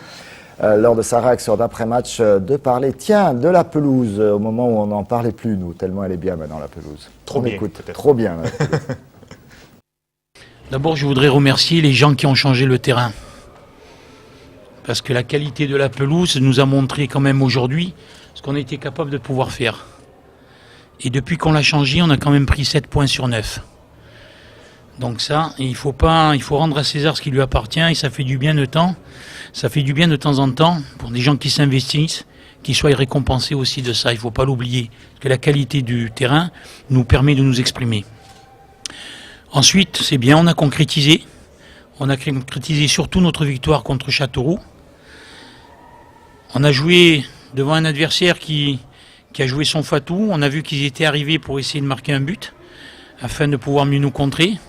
lors de sa réaction d'après-match, de parler, tiens, de la pelouse, au moment où on n'en parlait plus, nous, tellement elle est bien maintenant, la pelouse. Trop bien, écoute, trop bien. D'abord, je voudrais remercier les gens qui ont changé le terrain. Parce que la qualité de la pelouse nous a montré quand même aujourd'hui ce qu'on était capable de pouvoir faire. Et depuis qu'on l'a changé, on a quand même pris 7 points sur 9. Donc ça, il faut rendre à César ce qui lui appartient et ça fait du bien de temps. Ça fait du bien de temps en temps pour des gens qui s'investissent, qu'ils soient récompensés aussi de ça. Il ne faut pas l'oublier. Parce que la qualité du terrain nous permet de nous exprimer. Ensuite, c'est bien, on a concrétisé. On a concrétisé surtout notre victoire contre Châteauroux. On a joué devant un adversaire qui a joué son fatou. On a vu qu'ils étaient arrivés pour essayer de marquer un but, afin de pouvoir mieux nous contrer.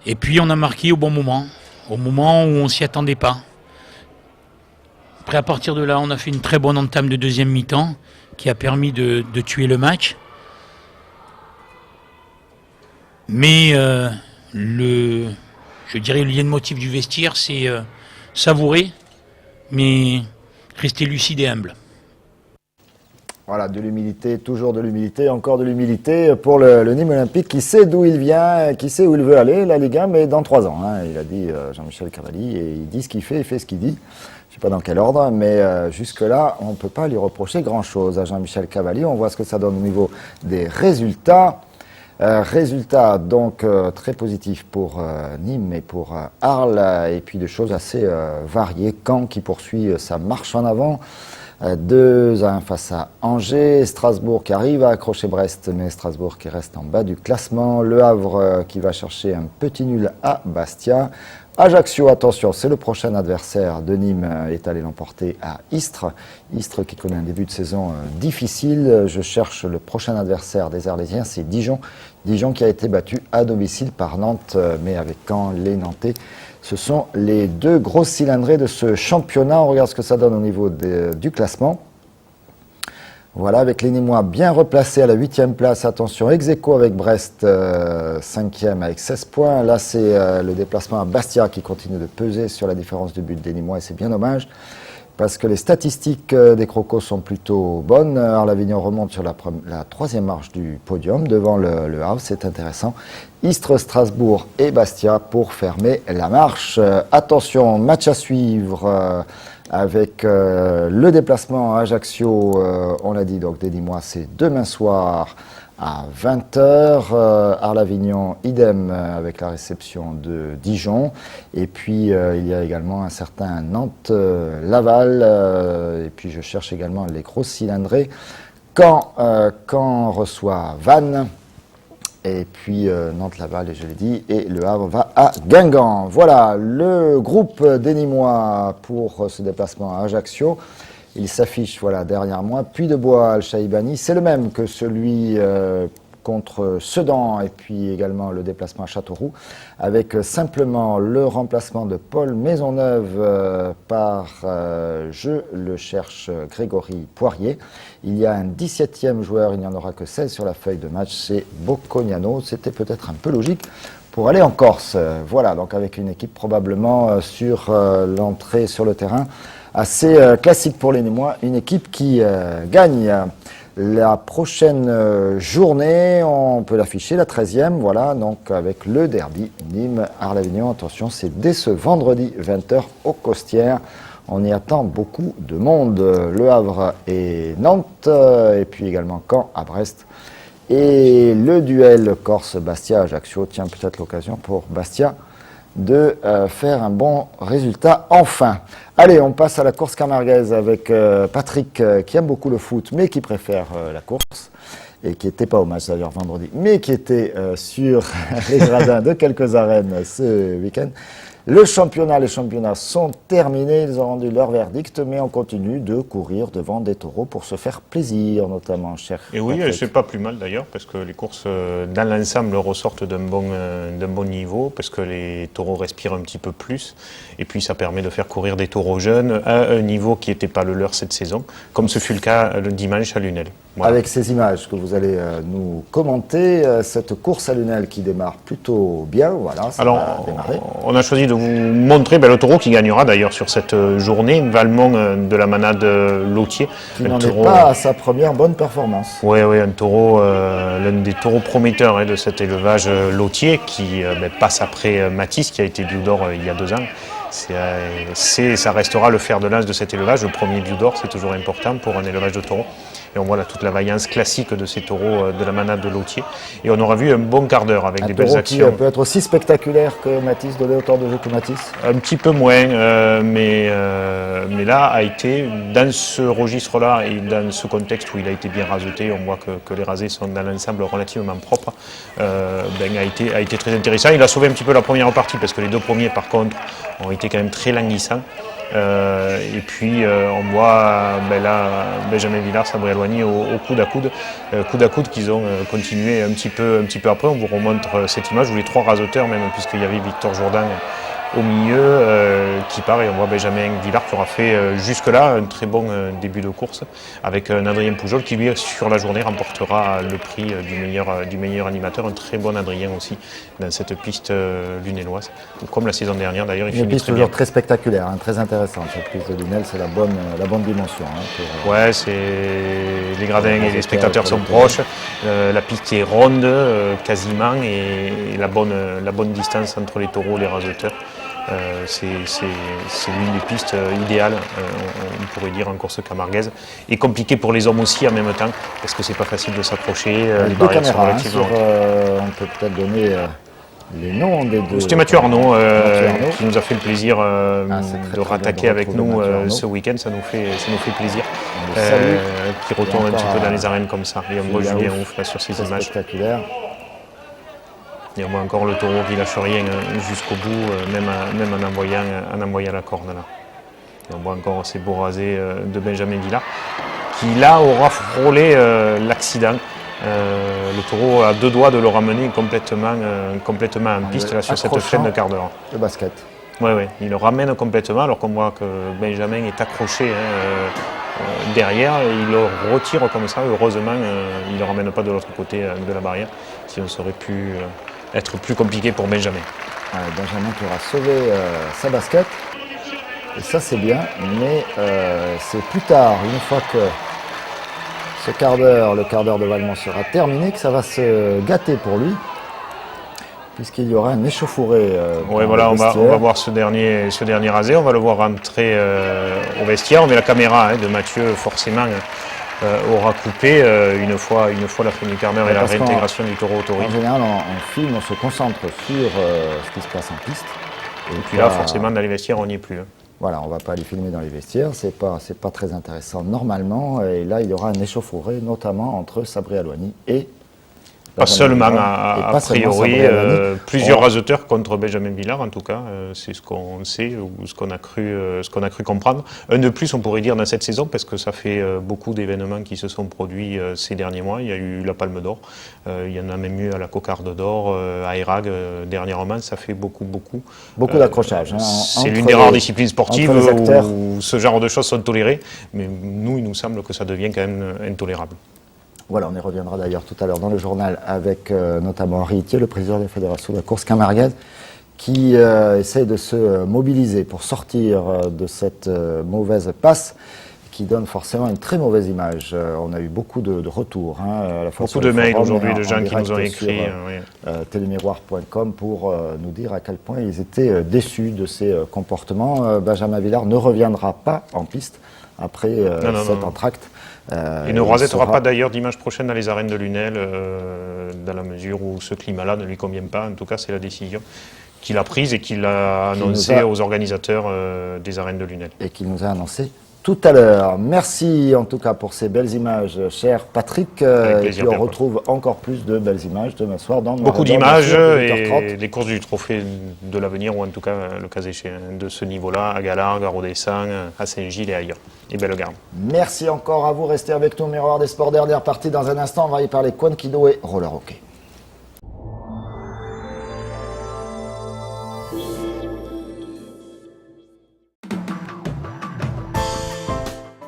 Et puis on a marqué au bon moment où on ne s'y attendait pas. Après, à partir de là, on a fait une très bonne entame de deuxième mi-temps qui a permis de tuer le match. Mais je dirais le leitmotiv du vestiaire, c'est savourer, mais rester lucide et humble. Voilà, de l'humilité, toujours de l'humilité, encore de l'humilité pour le Nîmes Olympique qui sait d'où il vient, qui sait où il veut aller, la Ligue 1, mais dans 3 ans. Hein, il a dit Jean-Michel Cavalli, et il dit ce qu'il fait, il fait ce qu'il dit. Je ne sais pas dans quel ordre, mais jusque-là, on ne peut pas lui reprocher grand-chose à Jean-Michel Cavalli. On voit ce que ça donne au niveau des résultats. Résultats donc très positifs pour Nîmes et pour Arles, et puis des choses assez variées. Caen qui poursuit sa marche en avant. 2-1 face à Angers, Strasbourg qui arrive à accrocher Brest, mais Strasbourg qui reste en bas du classement. Le Havre qui va chercher un petit nul à Bastia. Ajaccio, attention, c'est le prochain adversaire de Nîmes, est allé l'emporter à Istres. Istres qui connaît un début de saison difficile. Je cherche le prochain adversaire des Arlésiens, c'est Dijon. Dijon qui a été battu à domicile par Nantes, mais avec Caen, les Nantais. Ce sont les 2 grosses cylindrées de ce championnat. On regarde ce que ça donne au niveau du classement. Voilà, avec les Nîmois bien replacés à la 8e place. Attention, ex-aequo avec Brest, 5e avec 16 points. Là, c'est le déplacement à Bastia qui continue de peser sur la différence de but des Nîmois. Et c'est bien dommage, parce que les statistiques des Crocos sont plutôt bonnes. Arles-Avignon remonte sur la 3e marche du podium, devant le Havre, c'est intéressant. Istres, Strasbourg et Bastia pour fermer la marche. Attention, match à suivre avec le déplacement à Ajaccio, on l'a dit, donc des Nîmois, c'est demain soir à 20h. Arles-Avignon, idem avec la réception de Dijon. Et puis il y a également un certain Nantes-Laval. Et puis je cherche également les grosses cylindrées. Caen reçoit Vannes. Et puis Nantes-Laval, et je l'ai dit, et le Havre va à Guingamp. Voilà, le groupe des Nîmois pour ce déplacement à Ajaccio. Il s'affiche voilà, derrière moi. Puy-de-Bois, Al-Shaïbani, c'est le même que celui contre Sedan, et puis également le déplacement à Châteauroux, avec simplement le remplacement de Paul Maisonneuve par, je le cherche, Grégory Poirier. Il y a un 17e joueur, il n'y en aura que 16 sur la feuille de match, c'est Boccognano. C'était peut-être un peu logique pour aller en Corse. Voilà, donc avec une équipe probablement sur l'entrée sur le terrain assez classique pour les Nîmois, une équipe qui gagne. La prochaine journée, on peut l'afficher, la 13e, voilà, donc avec le derby Nîmes-Arles-Avignon. Attention, c'est dès ce vendredi 20h au Costières. On y attend beaucoup de monde. Le Havre et Nantes, et puis également Caen à Brest. Et le duel Corse-Bastia-Ajaccio, tiens, peut-être l'occasion pour Bastia de faire un bon résultat enfin. Allez, on passe à la course camarguaise avec Patrick qui aime beaucoup le foot mais qui préfère la course et qui n'était pas au match d'ailleurs vendredi, mais qui était sur les gradins de quelques arènes ce week-end. Les championnats sont terminés, ils ont rendu leur verdict, mais on continue de courir devant des taureaux pour se faire plaisir, notamment, cher Et oui, Patrick. c'est pas plus mal d'ailleurs, parce que les courses dans l'ensemble ressortent d'un bon niveau, parce que les taureaux respirent un petit peu plus, et puis ça permet de faire courir des taureaux jeunes à un niveau qui n'était pas le leur cette saison, comme ce fut le cas le dimanche à Lunel. Voilà. Avec ces images que vous allez nous commenter, cette course à Lunel qui démarre plutôt bien, voilà, ça va démarrer. On a choisi de vous montrer le taureau qui gagnera d'ailleurs sur cette journée, Valmont de la manade Lautier. Qui n'en est pas à sa première bonne performance. Oui, un taureau, l'un des taureaux prometteurs de cet élevage Lautier qui passe après Matisse qui a été Biou d'Or il y a 2 ans. Ça restera le fer de lance de cet élevage. Le premier Biou d'Or, c'est toujours important pour un élevage de taureaux. Et on voit là toute la vaillance classique de ces taureaux de la manade de Lautier. Et on aura vu un bon quart d'heure avec des belles actions. Qui peut être aussi spectaculaire que Matisse, donné autant de jeu que Matisse. Un petit peu moins, mais là a été, dans ce registre-là et dans ce contexte où il a été bien raseté, on voit que les rasés sont dans l'ensemble relativement propres, a été très intéressant. Il a sauvé un petit peu la première partie parce que les 2 premiers par contre ont été quand même très languissants. Et puis on voit là Benjamin Villard, Sabriel Loigny au coude à coude qu'ils ont continué un petit peu après. On vous remontre cette image où les 3 raseteurs même, puisqu'il y avait Victor Jourdan au milieu qui part, et on voit Benjamin Villard qui aura fait jusque-là un très bon début de course avec un Adrien Poujol qui lui sur la journée remportera le prix du meilleur animateur, un très bon Adrien aussi dans cette piste lunéloise, comme la saison dernière d'ailleurs. Une piste toujours très spectaculaire, hein, très intéressante cette piste de Lunel, c'est la bonne dimension. Hein, ouais, les gradins et les spectateurs sont proches, la piste est ronde quasiment, et la bonne distance entre les taureaux et les raseteurs. C'est l'une des pistes idéales, on pourrait dire, en course camarguaise, et compliqué pour les hommes aussi en même temps, parce que c'est pas facile de s'approcher, les barrières sont relativement on peut peut-être donner les noms des deux. C'était Mathieu Arnaud qui nous a fait le plaisir de rattaquer avec nous ce week-end, ça nous fait plaisir, qui retourne un petit peu dans les arènes comme ça, et on voit Julien Ouf là sur ces images. Spectaculaire. Et on voit encore le taureau qui lâche rien jusqu'au bout, même en envoyant la corne là. Et on voit encore ces beaux rasés de Benjamin Villard, qui là aura frôlé l'accident. Le taureau a deux doigts de le ramener complètement en piste là, sur cette chaîne de quart d'heure. Le basket. Oui, il le ramène complètement, alors qu'on voit que Benjamin est accroché derrière, et il le retire comme ça. Heureusement, il ne le ramène pas de l'autre côté de la barrière, sinon ça aurait pu être plus compliqué pour Benjamin. Benjamin qui aura sauvé sa basket, et ça c'est bien, mais c'est plus tard, une fois que le quart d'heure de Valmont sera terminé, que ça va se gâter pour lui, puisqu'il y aura un échauffouré. Oui, voilà, on va voir ce dernier rasé, on va le voir rentrer au vestiaire. Mais la caméra de Mathieu, forcément, aura coupé une fois la fin du quart d'heure et la réintégration du taureau autorisé. En général, on filme, on se concentre sur ce qui se passe en piste. Et puis là, forcément, dans les vestiaires, on n'y est plus. Voilà, on ne va pas aller filmer dans les vestiaires, c'est pas très intéressant normalement. Et là, il y aura un échauffouré, notamment entre Sabri Alouani et... Pas seulement, a priori, plusieurs raseteurs contre Benjamin Villard, en tout cas, c'est ce qu'on sait ou ce qu'on a cru comprendre. Un de plus, on pourrait dire, dans cette saison, parce que ça fait beaucoup d'événements qui se sont produits ces derniers mois. Il y a eu la Palme d'Or, il y en a même eu à la Cocarde d'Or, à Erag, dernièrement, ça fait beaucoup. Beaucoup d'accrochages. C'est l'une des rares disciplines sportives où ce genre de choses sont tolérées, mais nous, il nous semble que ça devient quand même intolérable. Voilà, on y reviendra d'ailleurs tout à l'heure dans le journal avec notamment Henri Itier, le président de la Fédération de la course camarguaise, qui essaie de se mobiliser pour sortir de cette mauvaise passe qui donne forcément une très mauvaise image. On a eu beaucoup de retours. À la fois beaucoup de mails aujourd'hui de gens qui nous ont écrit. Télémiroir.com pour nous dire à quel point ils étaient déçus de ces comportements. Benjamin Villard ne reviendra pas en piste après cet entracte. Il ne rasettera pas d'ailleurs dimanche prochain dans les arènes de Lunel, dans la mesure où ce climat-là ne lui convient pas. En tout cas, c'est la décision qu'il a prise et qu'il a annoncée aux organisateurs des arènes de Lunel. Et qu'il nous a annoncé tout à l'heure. Merci en tout cas pour ces belles images, cher Patrick. Et puis on retrouve encore plus de belles images demain soir dans beaucoup d'images et les courses du trophée de l'avenir, ou en tout cas le cas échéant de ce niveau-là, à Galargues, à Rodessin, à Saint-Gilles et ailleurs. Et Bellegarde. Merci encore à vous. Restez avec nous, Miroir des Sports. Dernière partie dans un instant. On va y parler Kwan-Kido et roller hockey.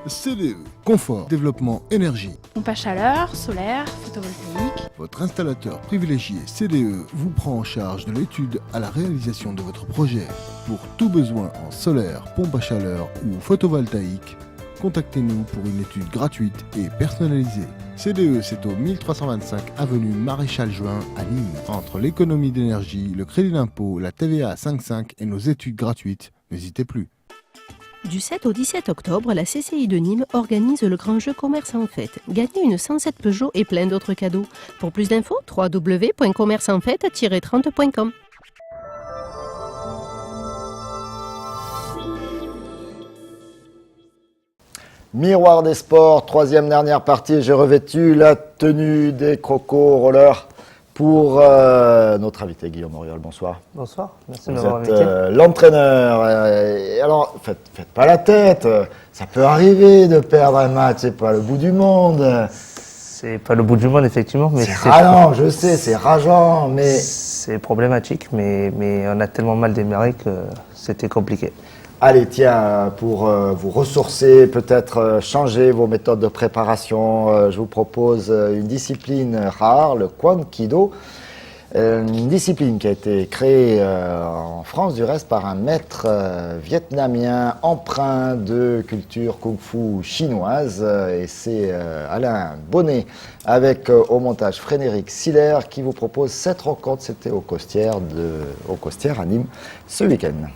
CDE, confort, développement, énergie. Pompe à chaleur, solaire, photovoltaïque. Votre installateur privilégié CDE vous prend en charge de l'étude à la réalisation de votre projet. Pour tout besoin en solaire, pompe à chaleur ou photovoltaïque, contactez-nous pour une étude gratuite et personnalisée. CDE, c'est au 1325 avenue Maréchal Juin à Nîmes. Entre l'économie d'énergie, le crédit d'impôt, la TVA à 5,5 et nos études gratuites, n'hésitez plus. Du 7 au 17 octobre, la CCI de Nîmes organise le grand jeu Commerce en Fête. Gagnez une 107 Peugeot et plein d'autres cadeaux. Pour plus d'infos, www.commerceenfête-30.com. Miroir des Sports, troisième dernière partie. J'ai revêtu la tenue des crocos rollers pour notre invité Guillaume Auriol. Bonsoir. Bonsoir, merci de Vous m'avoir êtes invité. l'entraîneur. Alors, faites pas la tête. Ça peut arriver de perdre un match, c'est pas le bout du monde. C'est pas le bout du monde, effectivement. Mais c'est rageant, je sais, c'est rageant, mais c'est problématique, mais on a tellement mal démarré que c'était compliqué. Allez, tiens, pour vous ressourcer, peut-être changer vos méthodes de préparation, je vous propose une discipline rare, le Kwan Kido. Une discipline qui a été créée en France, du reste, par un maître vietnamien empreint de culture kung-fu chinoise. Et c'est Alain Bonnet, avec au montage Frédéric Siller, qui vous propose cette rencontre. C'était au Costières à Nîmes ce week-end.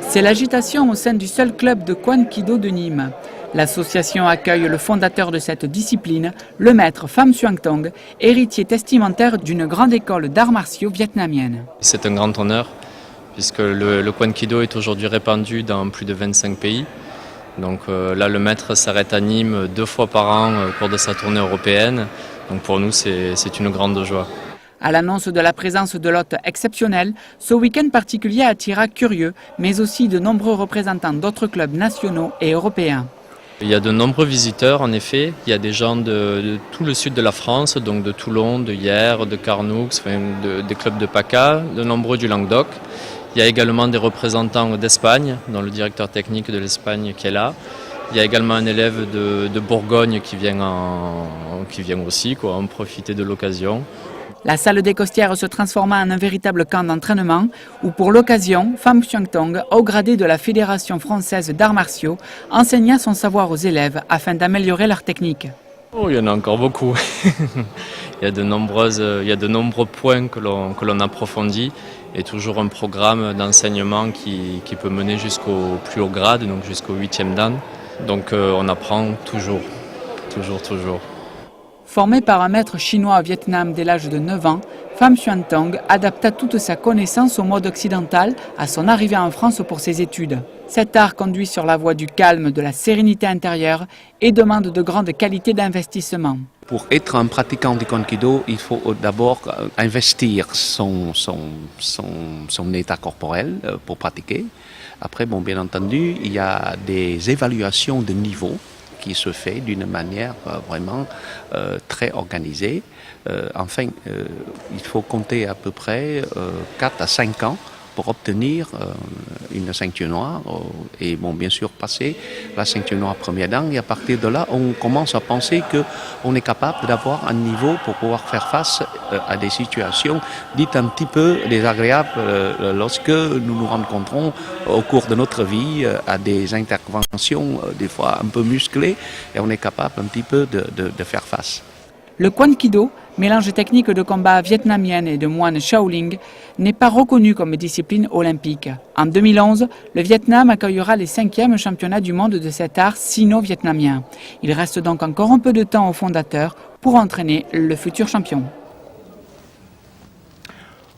C'est l'agitation au sein du seul club de Kwan Kido de Nîmes. L'association accueille le fondateur de cette discipline, le maître Pham Xuang Tong, héritier testamentaire d'une grande école d'arts martiaux vietnamienne. C'est un grand honneur, puisque le Kwan Kido est aujourd'hui répandu dans plus de 25 pays. Donc là, le maître s'arrête à Nîmes 2 fois par an au cours de sa tournée européenne. Donc pour nous, c'est une grande joie. À l'annonce de la présence de l'hôte exceptionnel, ce week-end particulier attira curieux, mais aussi de nombreux représentants d'autres clubs nationaux et européens. Il y a de nombreux visiteurs, en effet. Il y a des gens de tout le sud de la France, donc de Toulon, de Hyères, de Carnoux, des clubs de PACA, de nombreux du Languedoc. Il y a également des représentants d'Espagne, dont le directeur technique de l'Espagne qui est là. Il y a également un élève de Bourgogne qui vient aussi en profiter de l'occasion. La salle des Costières se transforma en un véritable camp d'entraînement où, pour l'occasion, Pham Xuang Tong, haut gradé de la Fédération française d'arts martiaux, enseigna son savoir aux élèves afin d'améliorer leur technique. Oh, il y en a encore beaucoup. Il y a de nombreux points que l'on approfondit et toujours un programme d'enseignement qui peut mener jusqu'au plus haut grade, donc jusqu'au 8e dan. Donc on apprend toujours. Formé par un maître chinois au Vietnam dès l'âge de 9 ans, Pham Xuang Tong adapta toute sa connaissance au mode occidental à son arrivée en France pour ses études. Cet art conduit sur la voie du calme, de la sérénité intérieure et demande de grandes qualités d'investissement. Pour être un pratiquant du Kwan Kido, il faut d'abord investir son état corporel pour pratiquer. Après, bien entendu, il y a des évaluations de niveau qui se fait d'une manière vraiment très organisée. Enfin, il faut compter à peu près 4 à 5 ans pour obtenir une ceinture noire et bien sûr passer la ceinture noire première dan. Et à partir de là, on commence à penser qu'on est capable d'avoir un niveau pour pouvoir faire face à des situations dites un petit peu désagréables lorsque nous nous rencontrons au cours de notre vie à des interventions des fois un peu musclées et on est capable un petit peu de faire face. Le Kwan Kido, mélange technique de combat vietnamienne et de moines Shaolin, n'est pas reconnu comme discipline olympique. En 2011, le Vietnam accueillera les 5e championnats du monde de cet art sino-vietnamien. Il reste donc encore un peu de temps au fondateur pour entraîner le futur champion.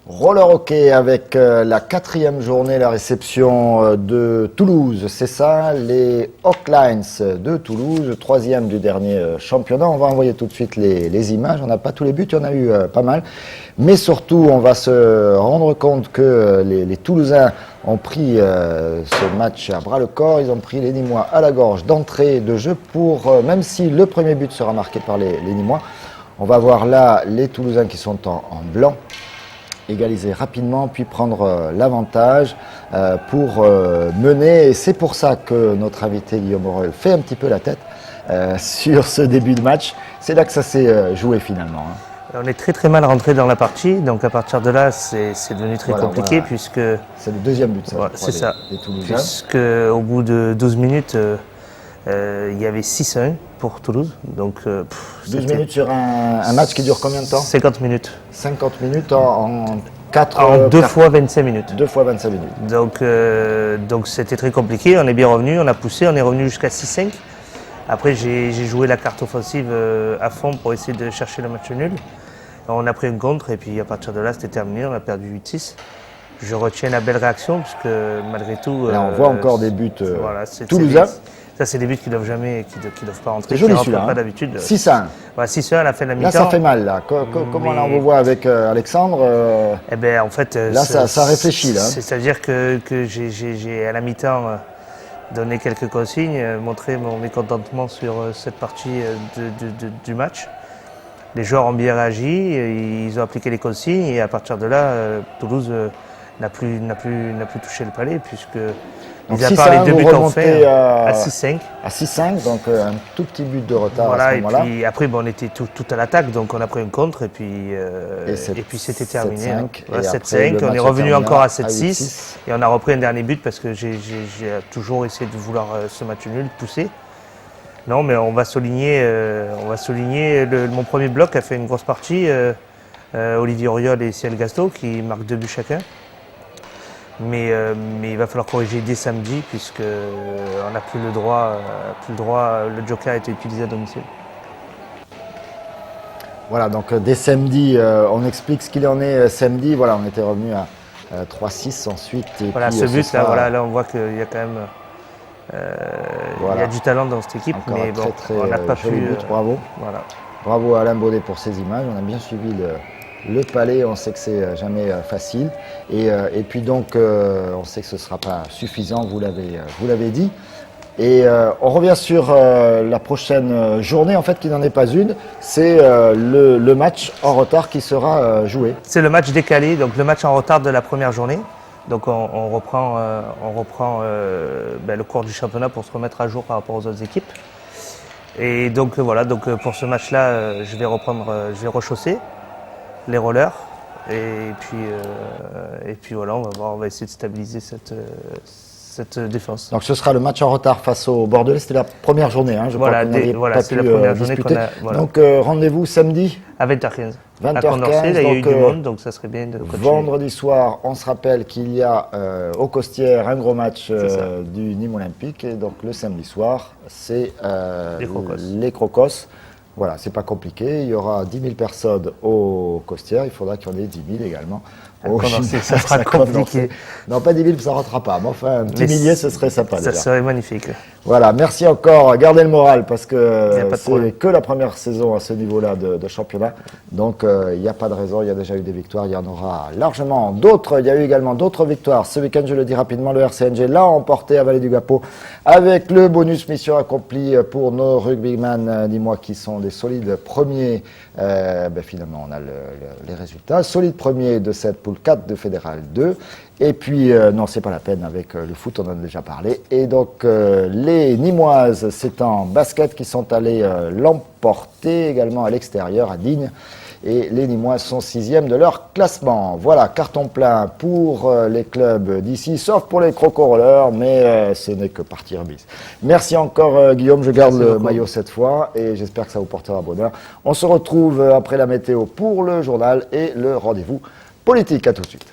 Roller hockey avec la 4e journée, la réception de Toulouse. C'est ça, les Hawklines de Toulouse, 3e du dernier championnat. On va envoyer tout de suite les images. On n'a pas tous les buts, il y en a eu pas mal. Mais surtout, on va se rendre compte que les Toulousains ont pris ce match à bras-le-corps. Ils ont pris les Nîmois à la gorge d'entrée de jeu pour, même si le premier but sera marqué par les Nîmois, on va voir là les Toulousains qui sont en blanc égaliser rapidement, puis prendre l'avantage pour mener. Et c'est pour ça que notre invité Guillaume Aurel fait un petit peu la tête sur ce début de match. C'est là que ça s'est joué finalement. On est très mal rentré dans la partie, donc à partir de là, c'est devenu très compliqué puisque... C'est le deuxième but, ça. C'est ça, des Toulousains. Puisque au bout de 12 minutes, il y avait 6-1 pour Toulouse. Donc, 12 minutes sur un match qui dure combien de temps? 50 minutes. 50 minutes en 4... En 2 fois 25 minutes. 2 fois 25 minutes. Donc c'était très compliqué, on est bien revenu, on a poussé, on est revenu jusqu'à 6-5. Après j'ai joué la carte offensive à fond pour essayer de chercher le match nul. On a pris une contre et puis à partir de là c'était terminé, on a perdu 8-6. Je retiens la belle réaction puisque malgré tout... Là on voit encore des buts toulousains. Ça, c'est des buts qui doivent pas rentrer. C'est joli celui-là. Pas d'habitude. 6-1. Ouais, 6-1 à la fin de la mi-temps. Là, ça fait mal. Là. Comment là, on vous voit avec Alexandre Eh ben, en fait, là, ça réfléchit. Là. C'est-à-dire que j'ai à la mi-temps donné quelques consignes, montré mon mécontentement sur cette partie du match. Les joueurs ont bien réagi, ils ont appliqué les consignes et à partir de là, Toulouse n'a plus touché le palais puisque donc, mis à part les 2 buts qu'on fait à 6-5. À 6-5, donc un tout petit but de retard voilà, à ce moment-là. Et puis après, on était tout à l'attaque, donc on a pris un contre et puis c'était terminé. 7-5, on est revenu encore à 7-6 et on a repris un dernier but parce que j'ai toujours essayé de vouloir ce match nul, pousser. Non, mais on va souligner mon premier bloc a fait une grosse partie, Olivier Auriol et Ciel Gasto qui marquent 2 buts chacun. Mais il va falloir corriger dès samedi puisque on n'a plus le droit, le joker a été utilisé à domicile. Voilà, donc dès samedi, on explique ce qu'il en est samedi. Voilà, on était revenu à 3-6 ensuite. Et voilà, puis, ce but là, on voit qu'il y a quand même il y a du talent dans cette équipe, encore mais bon, on n'a pas pu. But, bravo. Voilà. Bravo à Alain Baudet pour ces images. On a bien suivi le palais, on sait que c'est jamais facile. Et puis donc, on sait que ce ne sera pas suffisant, vous l'avez dit. Et on revient sur la prochaine journée, en fait, qui n'en est pas une. C'est le match en retard qui sera joué. C'est le match décalé, donc le match en retard de la première journée. Donc on reprend le cours du championnat pour se remettre à jour par rapport aux autres équipes. Et donc voilà, pour ce match-là, je vais rechausser les rollers et puis voilà, on va essayer de stabiliser cette défense. Donc ce sera le match en retard face au Bordelais, c'était la première journée, je crois qu'on c'est la première journée qu'on a. Voilà. Donc rendez-vous samedi à 20h15. 20h15, à Condorcet, il y a eu du monde, donc ça serait bien de continuer. Vendredi soir, on se rappelle qu'il y a au Costières un gros match du Nîmes Olympique, et donc le samedi soir, c'est les Crocos. Voilà, c'est pas compliqué, il y aura 10 000 personnes au Costières, il faudra qu'il y en ait 10 000 également. Ça sera compliqué. Non, pas 10 000, ça ne rentrera pas, mais enfin, un petit millier, ce serait sympa. Ça serait magnifique. Voilà, merci encore, gardez le moral, parce que c'est que la première saison à ce niveau-là de championnat. Donc, il n'y a pas de raison, il y a déjà eu des victoires, il y en aura largement d'autres. Il y a eu également d'autres victoires. Ce week-end, je le dis rapidement, le RCNG l'a emporté à Vallée du Gapo avec le bonus mission accomplie pour nos rugbyman, dis-moi, qui sont des solides premiers. Finalement, on a les résultats. Solides premiers de cette poule 4 de Fédéral 2. Et puis, non, c'est pas la peine avec le foot, on en a déjà parlé. Et donc, les Nîmoises, c'est en basket qui sont allées l'emporter également à l'extérieur, à Digne. Et les Nîmoises sont 6e de leur classement. Voilà, carton plein pour les clubs d'ici, sauf pour les Croco-Rollers, mais ce n'est que partie remise. Merci encore Guillaume, je garde le maillot cette fois et j'espère que ça vous portera bonheur. On se retrouve après la météo pour le journal et le rendez-vous politique. À tout de suite.